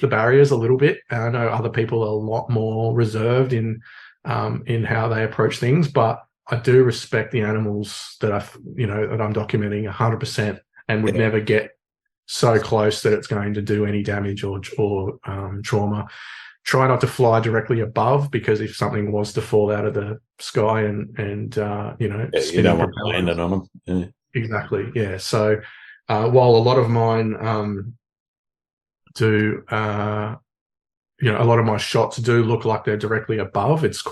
the barriers a little bit. I know other people are a lot more reserved in how they approach things, but I do respect the animals that I'm documenting 100%, and would never get so close that it's going to do any damage or trauma. Try not to fly directly above, because if something was to fall out of the sky and you don't want to land on them. Yeah. Exactly. Yeah. So while a lot of mine a lot of my shots do look like they're directly above, it's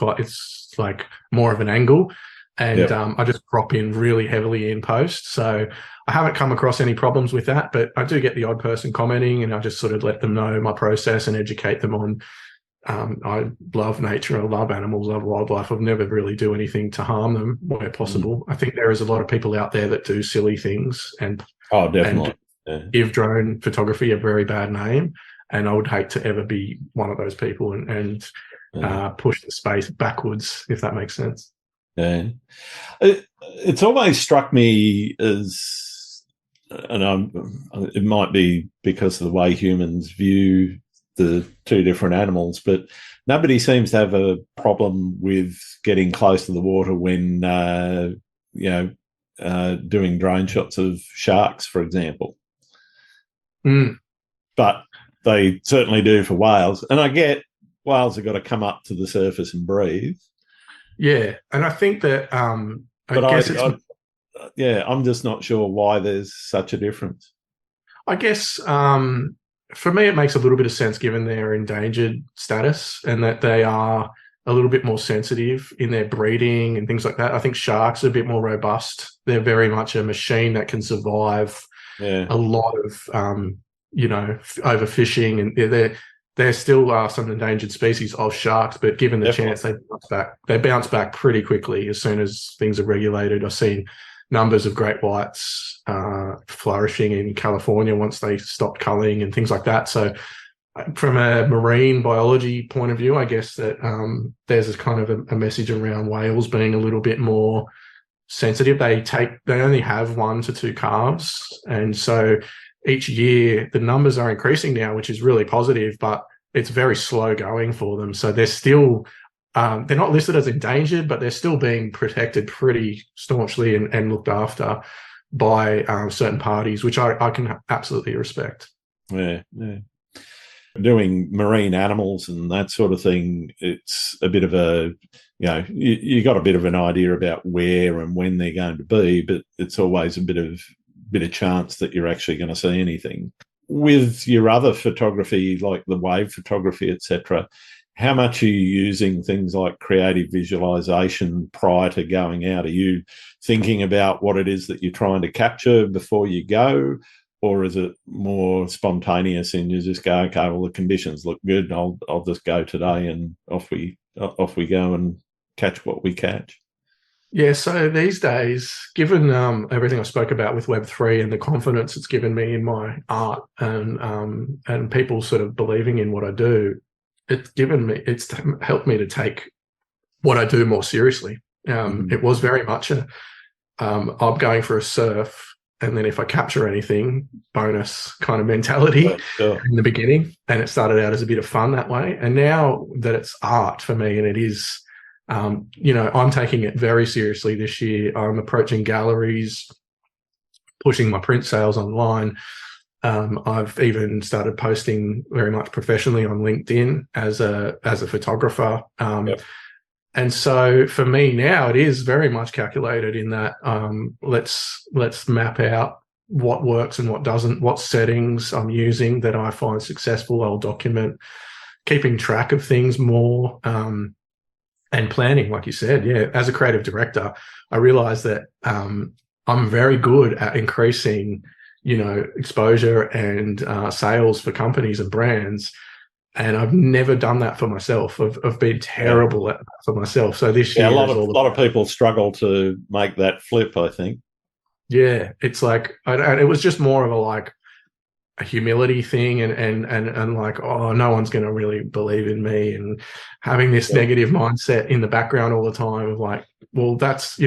like more of an angle, and I just crop in really heavily in post. So I haven't come across any problems with that, but I do get the odd person commenting, and I just sort of let them know my process and educate them on. I love nature, I love animals, I love wildlife. I've never really do anything to harm them where possible. I think there is a lot of people out there that do silly things and
definitely
give drone photography a very bad name. And I would hate to ever be one of those people and push the space backwards, if that makes sense.
Yeah, it's always struck me as, and it might be because of the way humans view the two different animals, but nobody seems to have a problem with getting close to the water when doing drone shots of sharks, for example. But they certainly do for whales, and I get whales have got to come up to the surface and breathe. Yeah, and I think that I'm just not sure why there's such a difference. I guess for me, it makes a little bit of sense given their endangered status and that they are a little bit more sensitive in their breeding and things like that. I think sharks are a bit more robust. They're very much a machine that can survive a lot of, overfishing, and
there still are some endangered species of sharks, but given the chance, they bounce back pretty quickly as soon as things are regulated. I've seen numbers of great whites flourishing in California once they stopped culling and things like that. So from a marine biology point of view, I guess that there's a kind of a message around whales being a little bit more sensitive. They only have 1 to 2 calves, and so each year the numbers are increasing now, which is really positive, but it's very slow going for them. So they're still they're not listed as endangered, but they're still being protected pretty staunchly and looked after by certain parties, which I can absolutely respect.
Yeah. Doing marine animals and that sort of thing, it's a bit of a, you got a bit of an idea about where and when they're going to be, but it's always a bit of chance that you're actually going to see anything. With your other photography, like the wave photography, etc., how much are you using things like creative visualization prior to going out? Are you thinking about what it is that you're trying to capture before you go? Or is it more spontaneous and you just go, okay, well, the conditions look good, I'll just go today, and off we go and catch what we catch?
Yeah, so these days, given everything I spoke about with Web3 and the confidence it's given me in my art and people sort of believing in what I do, it's helped me to take what I do more seriously. It was very much I'm going for a surf, and then if I capture anything, bonus kind of mentality in the beginning. And it started out as a bit of fun that way. And now that it's art for me, and it is, I'm taking it very seriously this year. I'm approaching galleries, pushing my print sales online. I've even started posting very much professionally on LinkedIn as a photographer. And so for me now, it is very much calculated in that let's map out what works and what doesn't, what settings I'm using that I find successful. I'll document, keeping track of things more, and planning, like you said. Yeah, as a creative director, I realized that I'm very good at increasing, exposure and sales for companies and brands. And I've never done that for myself. I've been terrible at that for myself. So this year,
a lot of people struggle to make that flip, I think.
Yeah, it's like, and it was just more of a humility thing, and like, oh, no one's going to really believe in me, and having this negative mindset in the background all the time of like, well, that's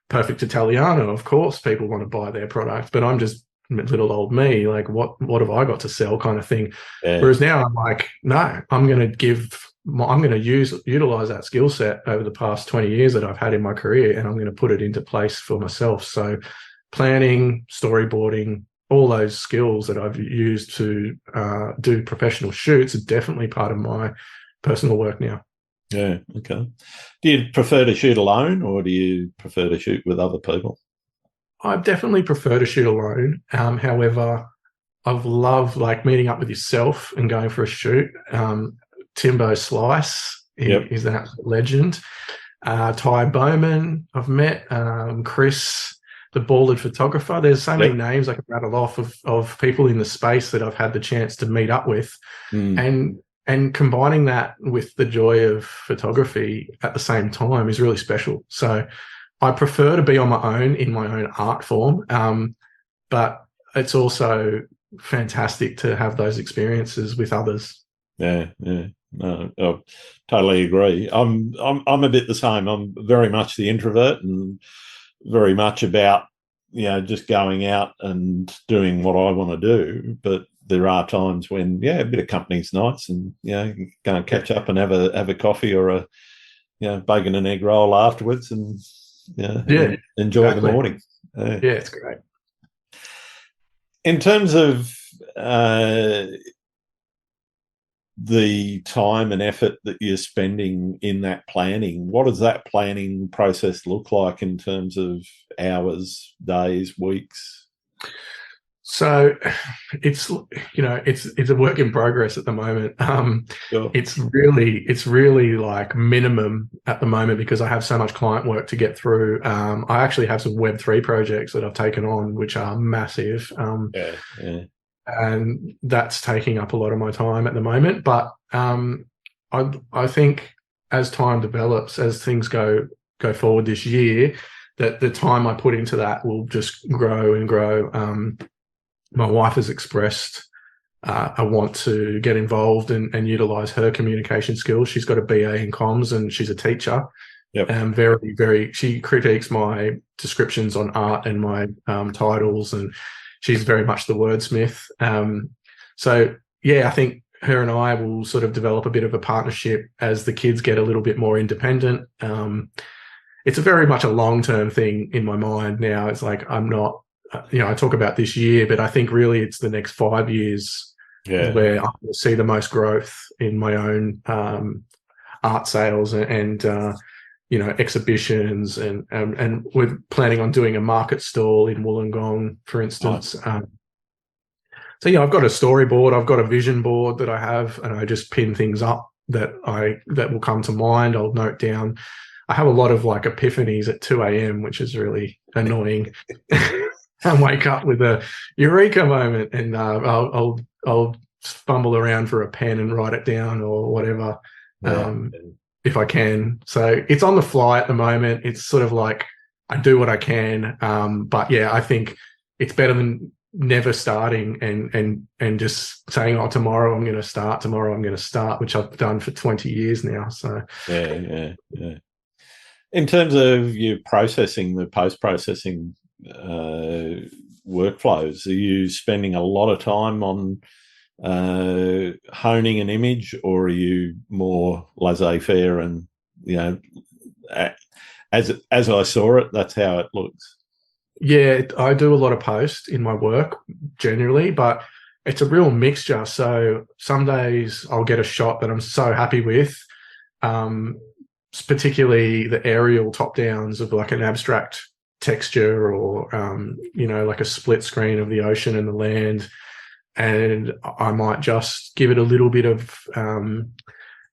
perfect Italiano. Of course, people want to buy their product, but I'm just little old me, like what have I got to sell, kind of thing. Whereas now I'm like, no, I'm going to utilize that skill set over the past 20 years that I've had in my career, and I'm going to put it into place for myself. So planning, storyboarding, all those skills that I've used to do professional shoots are definitely part of my personal work now.
Yeah, okay. Do you prefer to shoot alone, or do you prefer to shoot with other people?
I definitely prefer to shoot alone. However, I've loved meeting up with yourself and going for a shoot. Timbo Slice is an absolute legend. Ty Bowman, I've met. Chris, the balded photographer. There's so many names I can rattle off of people in the space that I've had the chance to meet up with. And combining that with the joy of photography at the same time is really special. So I prefer to be on my own in my own art form, but it's also fantastic to have those experiences with others.
Yeah. No, I totally agree. I'm a bit the same. I'm very much the introvert and very much about just going out and doing what I want to do. But there are times when a bit of company's nice, and go and catch up and have a coffee or a bacon and egg roll afterwards, and enjoy the morning.
It's great.
In terms of the time and effort that you're spending in that planning, what does that planning process look like in terms of hours, days, weeks?
So it's a work in progress at the moment.
Sure.
It's really like minimum at the moment because I have so much client work to get through. I actually have some Web3 projects that I've taken on, which are massive. and that's taking up a lot of my time at the moment. But I think as time develops, as things go forward this year, that the time I put into that will just grow and grow. My wife has expressed I want to get involved and utilize her communication skills. She's got a BA in comms and she's a teacher.
Yep.
And she critiques my descriptions on art and my titles, and she's very much the wordsmith. So yeah, I think her and I will sort of develop a bit of a partnership as the kids get a little bit more independent. It's a very much a long-term thing in my mind now. It's like, I'm not, I talk about this year, but I think really it's the next 5 years where I'm going to see the most growth in my own art sales and exhibitions, and we're planning on doing a market stall in Wollongong, for instance.
Nice.
So yeah, I've got a storyboard, I've got a vision board that I have, and I just pin things up that will come to mind. I'll note down. I have a lot of like epiphanies at 2 a.m., which is really annoying. I wake up with a eureka moment, and I'll fumble around for a pen and write it down or whatever, if I can. So it's on the fly at the moment. It's sort of like I do what I can, but yeah, I think it's better than never starting and just saying, oh, tomorrow I'm going to start, which I've done for 20 years now. So
yeah. In terms of your processing, the post-processing workflows, are you spending a lot of time on honing an image, or are you more laissez-faire and, as I saw it, that's how it looks?
Yeah, I do a lot of post in my work generally, but it's a real mixture. So some days I'll get a shot that I'm so happy with, particularly the aerial top downs of like an abstract texture, or like a split screen of the ocean and the land, and I might just give it a little bit of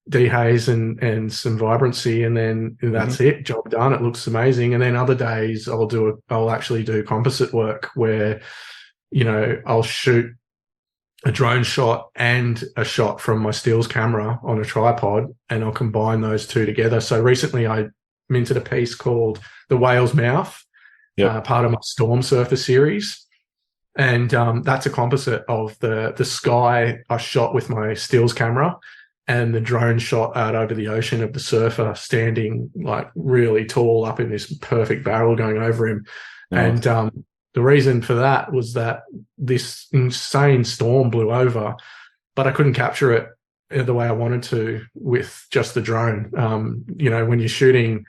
dehaze and some vibrancy, and then that's it, job done. It looks amazing. And then other days I'll actually do composite work where I'll shoot a drone shot and a shot from my stills camera on a tripod, and I'll combine those two together. So recently I minted a piece called The Whale's Mouth, part of my Storm Surfer series. And that's a composite of the sky I shot with my stills camera and the drone shot out over the ocean of the surfer standing like really tall up in this perfect barrel going over him. Nice. And the reason for that was that this insane storm blew over, but I couldn't capture it the way I wanted to with just the drone. When you're shooting,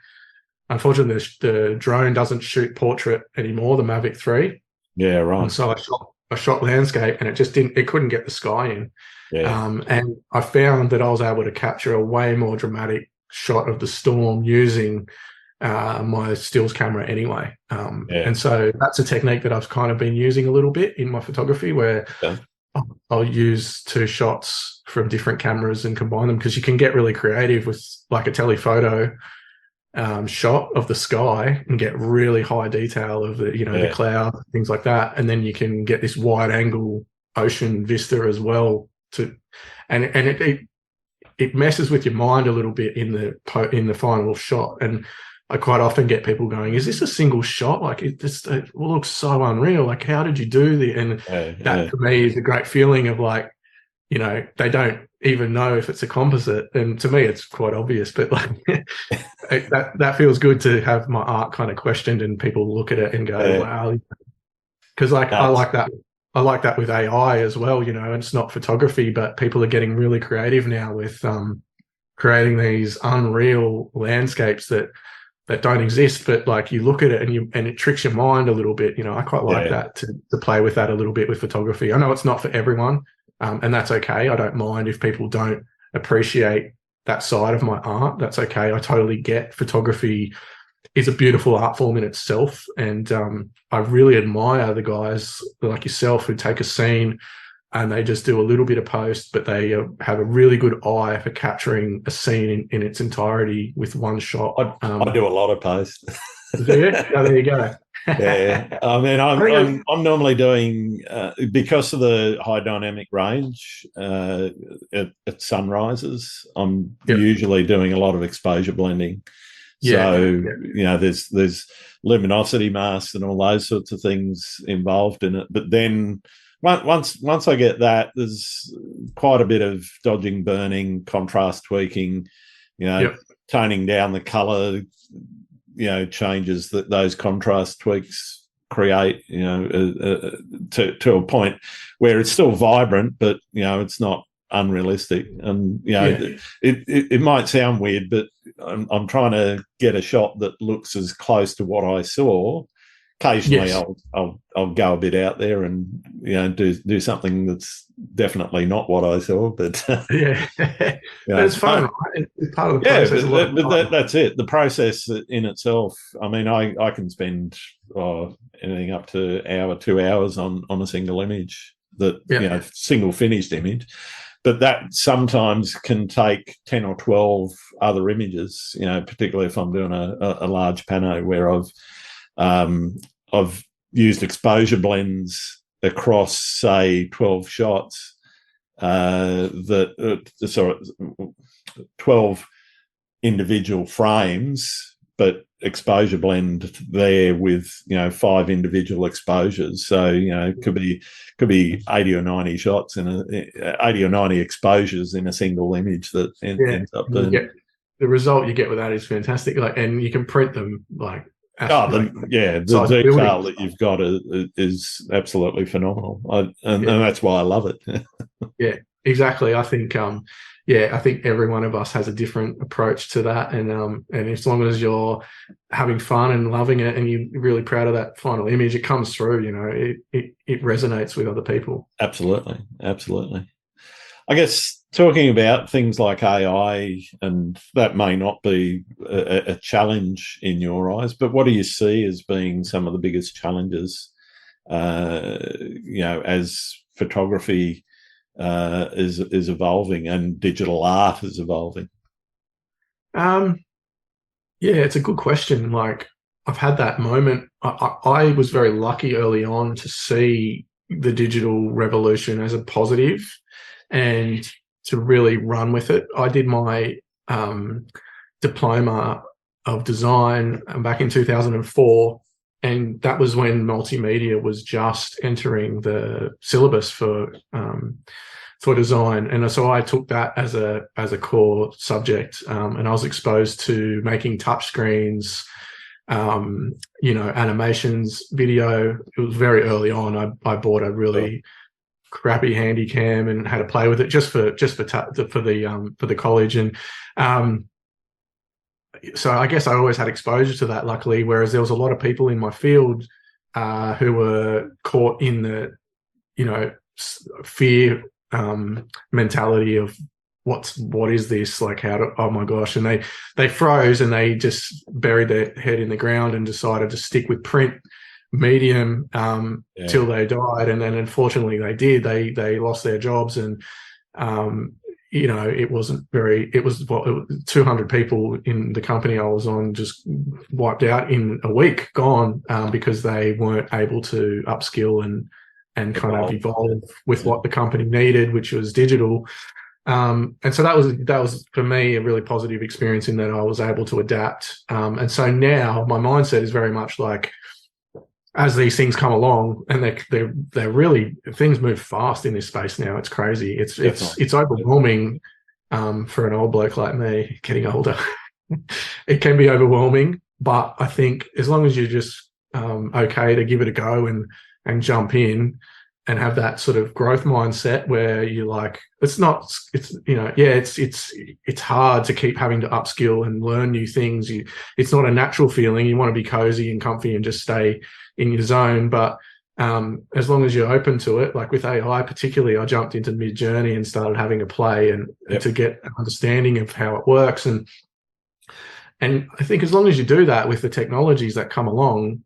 unfortunately, the drone doesn't shoot portrait anymore, the Mavic 3.
Yeah, right.
And so I shot landscape, and it couldn't get the sky in.
Yeah.
And I found that I was able to capture a way more dramatic shot of the storm using my stills camera anyway. And so that's a technique that I've kind of been using a little bit in my photography, where I'll use two shots from different cameras and combine them, because you can get really creative with like a telephoto shot of the sky and get really high detail of the the clouds, things like that, and then you can get this wide angle ocean vista as well. And it messes with your mind a little bit in the final shot. And I quite often get people going, "Is this a single shot? Like it looks so unreal. Like how did you do the?" And that for me is a great feeling of like, they don't even know if it's a composite, and to me it's quite obvious, but like that feels good to have my art kind of questioned and people look at it and go, wow, because like I like that with AI as well, and it's not photography, but people are getting really creative now with creating these unreal landscapes that don't exist, but like you look at it and it tricks your mind a little bit. I quite like that to play with that a little bit with photography. I know it's not for everyone. And that's okay. I don't mind if people don't appreciate that side of my art. That's okay. I totally get photography is a beautiful art form in itself. And I really admire the guys like yourself who take a scene and they just do a little bit of post, but they have a really good eye for capturing a scene in its entirety with one shot.
I do a lot of post.
Do you? Oh, there you go.
Yeah, I mean,
I think
I'm normally doing because of the high dynamic range at sunrises. I'm
yep.
usually doing a lot of exposure blending.
Yeah.
So
Yeah.
there's luminosity masks and all those sorts of things involved in it. But then once I get that, there's quite a bit of dodging, burning, contrast tweaking,
Yep.
toning down the color, changes that those contrast tweaks create, to a point where it's still vibrant, but it's not unrealistic. And it might sound weird, but I'm trying to get a shot that looks as close to what I saw. Occasionally,
Yes.
I'll go a bit out there and do something that's definitely not what I saw. But
Yeah. But it's fun, right? It's part of the
yeah,
process.
but that's it. The process in itself. I mean, I can spend anything up to hour, 2 hours on a single image that single finished image. But that sometimes can take 10 or 12 other images, particularly if I'm doing a large pano where I've used exposure blends across, say, 12 shots, 12 individual frames, but exposure blend there with 5 individual exposures. So it could be 80 or 90 shots and 80 or 90 exposures in a single image that ends up being.
The result you get with that is fantastic. And you can print them
the detail that you've got is absolutely phenomenal, and that's why I love it.
Yeah, exactly. I think I think every one of us has a different approach to that, and as long as you're having fun and loving it, and you're really proud of that final image, it comes through. It resonates with other people.
Absolutely. I guess talking about things like AI, and that may not be a challenge in your eyes, but what do you see as being some of the biggest challenges, as photography is evolving and digital art is evolving?
It's a good question. Like, I've had that moment. I was very lucky early on to see the digital revolution as a positive and to really run with it. I did my diploma of design back in 2004, and that was when multimedia was just entering the syllabus for design. And so I took that as a core subject, and I was exposed to making touch screens, animations, video. It was very early on. I bought a really crappy handy cam and had to play with it just for the college. And so I guess I always had exposure to that, luckily, whereas there was a lot of people in my field who were caught in the fear mentality of what is this, like, oh my gosh, and they froze and they just buried their head in the ground and decided to stick with print medium till they died. And then unfortunately they did. They lost their jobs, and it was 200 people in the company I was on just wiped out in a week, gone, because they weren't able to upskill and kind of evolve with what the company needed, which was digital. And so that was for me a really positive experience in that I was able to adapt. And so now my mindset is very much like, as these things come along, and they're really, things move fast in this space now. It's crazy. It's overwhelming for an old bloke like me, getting older. It can be overwhelming, but I think as long as you're just okay to give it a go and jump in and have that sort of growth mindset where you're like, it's hard to keep having to upskill and learn new things. It's not a natural feeling. You want to be cozy and comfy and just stay in your zone. But as long as you're open to it, like with AI particularly, I jumped into Mid-Journey and started having a play and to get an understanding of how it works. And I think as long as you do that with the technologies that come along,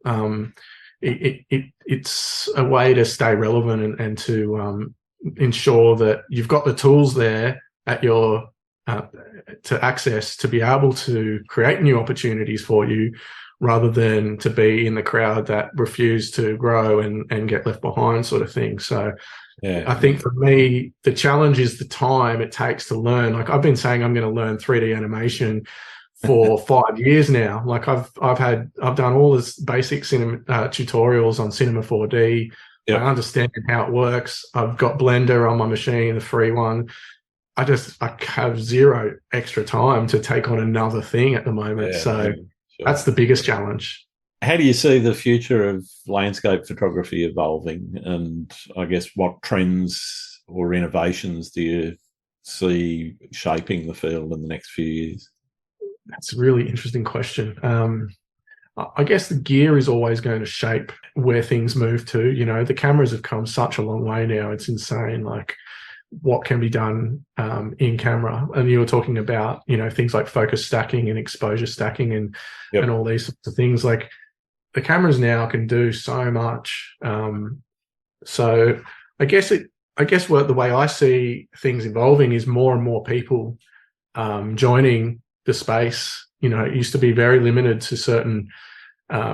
it's a way to stay relevant and to ensure that you've got the tools there at your to access to be able to create new opportunities for you, rather than to be in the crowd that refuse to grow and get left behind, sort of thing. So I think for me, the challenge is the time it takes to learn. Like I've been saying, I'm going to learn 3D animation for 5 years now. Like I've done all this basic cinema tutorials on Cinema 4D. Yep. I understand how it works. I've got Blender on my machine, the free one. I have zero extra time to take on another thing at the moment. Sure. That's the biggest challenge.
How do you see the future of landscape photography evolving? And I guess what trends or innovations do you see shaping the field in the next few years?
That's a really interesting question. I guess the gear is always going to shape where things move to. You know, the cameras have come such a long way now. It's insane. Like what can be done in camera. And you were talking about, you know, things like focus stacking and exposure stacking and all these sorts of things. Like the cameras now can do so much. So I guess the way I see things evolving is more and more people joining the space. You know, it used to be very limited to certain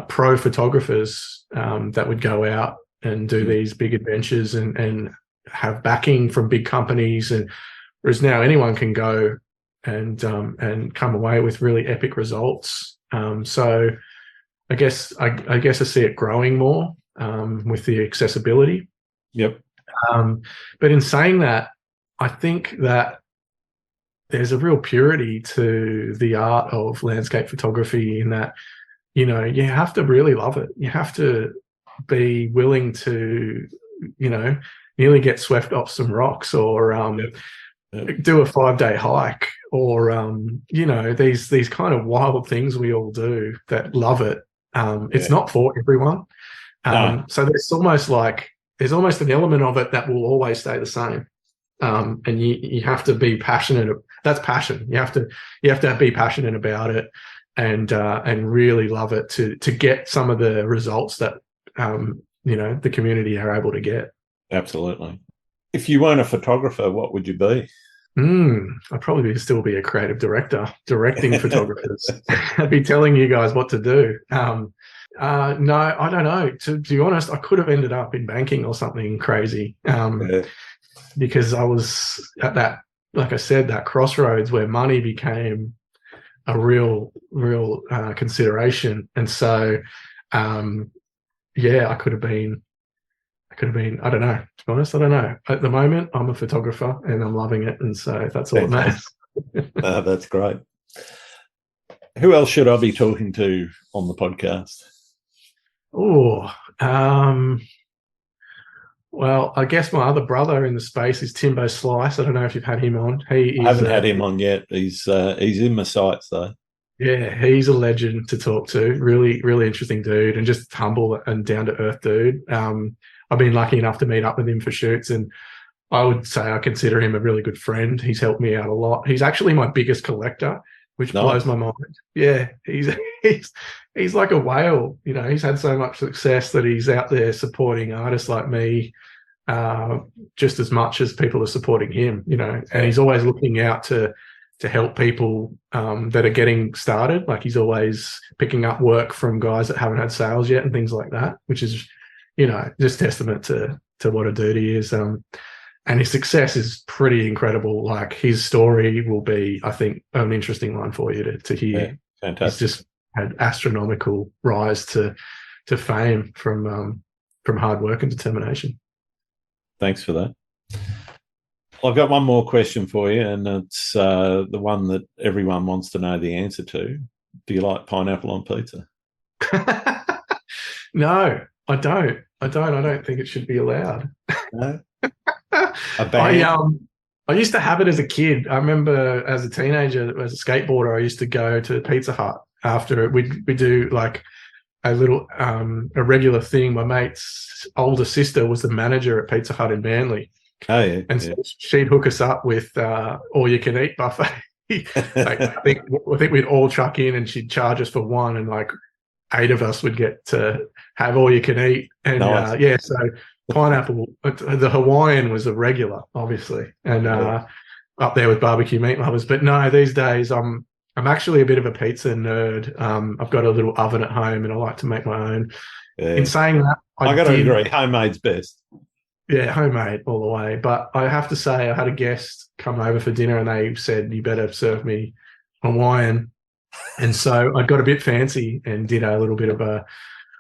pro photographers that would go out and do these big adventures and have backing from big companies, and whereas now anyone can go and come away with really epic results. So I guess I see it growing more with the accessibility.
Yep.
But in saying that, I think that there's a real purity to the art of landscape photography in that, you know, you have to really love it. You have to be willing to, you know, nearly get swept off some rocks or do a 5-day hike or, you know, these kind of wild things we all do that love it. It's not for everyone. So there's almost an element of it that will always stay the same. And you have to be passionate. That's passion. You have to be passionate about it and really love it to get some of the results that, you know, the community are able to get.
Absolutely. If you weren't a photographer, what would you be?
I'd probably still be a creative director, directing photographers. I'd be telling you guys what to do. No, I don't know. To be honest, I could have ended up in banking or something crazy because I was at that, like I said, that crossroads where money became a real consideration. And so, I could have been, I don't know, to be honest, I don't know. At the moment, I'm a photographer and I'm loving it. And so that's all that matters.
That's great. Who else should I be talking to on the podcast?
Well, I guess my other brother in the space is Timbo Slice. I don't know if you've had him on.
I haven't had him on yet. He's in my sights though.
Yeah, he's a legend to talk to. Really, really interesting dude and just humble and down to earth dude. I've been lucky enough to meet up with him for shoots, and I would say I consider him a really good friend. He's helped me out a lot. He's actually my biggest collector, which blows my mind. Yeah, he's like a whale. You know, he's had so much success that he's out there supporting artists like me just as much as people are supporting him, you know, and he's always looking out to help people that are getting started. Like he's always picking up work from guys that haven't had sales yet and things like that, which is, you know, just testament to what a dude he is. And his success is pretty incredible. Like his story will be, I think, an interesting one for you to hear.
Yeah, fantastic.
He's just had astronomical rise to fame from hard work and determination.
Thanks for that. I've got one more question for you, and it's the one that everyone wants to know the answer to. Do you like pineapple on pizza?
No, I don't. I don't think it should be allowed.
No.
I used to have it as a kid. I remember as a teenager, as a skateboarder, I used to go to Pizza Hut after it. We do like a little a regular thing. My mate's older sister was the manager at Pizza Hut in Manly.
Oh yeah,
and so she'd hook us up with all you can eat buffet. Like, I think we'd all chuck in, and she'd charge us for one, and like 8 of us would get to have all you can eat. And
nice.
So pineapple, the Hawaiian was a regular, obviously, and up there with barbecue meat lovers. But no, these days I'm I'm actually a bit of a pizza nerd. I've got a little oven at home and I like to make my own.
Yeah.
In saying that,
I got to agree, homemade's best.
Yeah, homemade all the way. But I have to say, I had a guest come over for dinner and they said, you better serve me Hawaiian. And so I got a bit fancy and did a little bit of a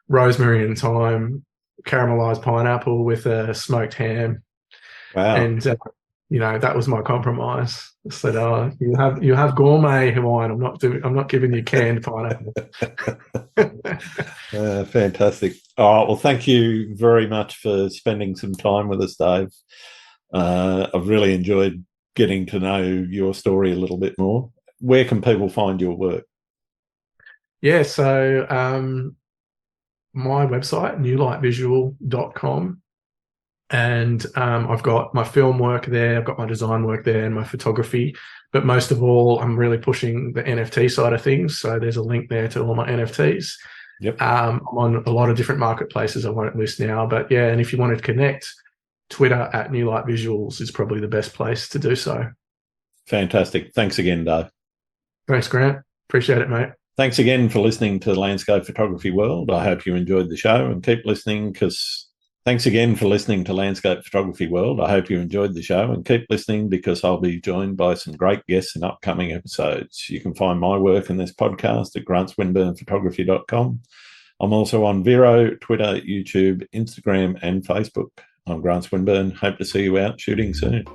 rosemary and thyme caramelized pineapple with a smoked ham.
Wow.
And that was my compromise. I said, "Oh, you have gourmet Hawaiian. I'm not giving you canned pineapple."
Fantastic. All right. Well, thank you very much for spending some time with us, Dave. I've really enjoyed getting to know your story a little bit more. Where can people find your work?
Yeah, so my website, newlightvisual.com. And I've got my film work there, I've got my design work there and my photography. But most of all, I'm really pushing the NFT side of things. So there's a link there to all my NFTs.
Yep.
I'm on a lot of different marketplaces I won't list now. But yeah, and if you want to connect, Twitter at New Light Visuals is probably the best place to do so.
Fantastic. Thanks again, Dave.
Thanks, Grant. Appreciate it, mate.
Thanks again for listening to Landscape Photography World. I hope you enjoyed the show and keep listening Thanks again for listening to Landscape Photography World. I hope you enjoyed the show and keep listening because I'll be joined by some great guests in upcoming episodes. You can find my work in this podcast at grantswinburnephotography.com. I'm also on Vero, Twitter, YouTube, Instagram and Facebook. I'm Grant Swinburne. Hope to see you out shooting soon.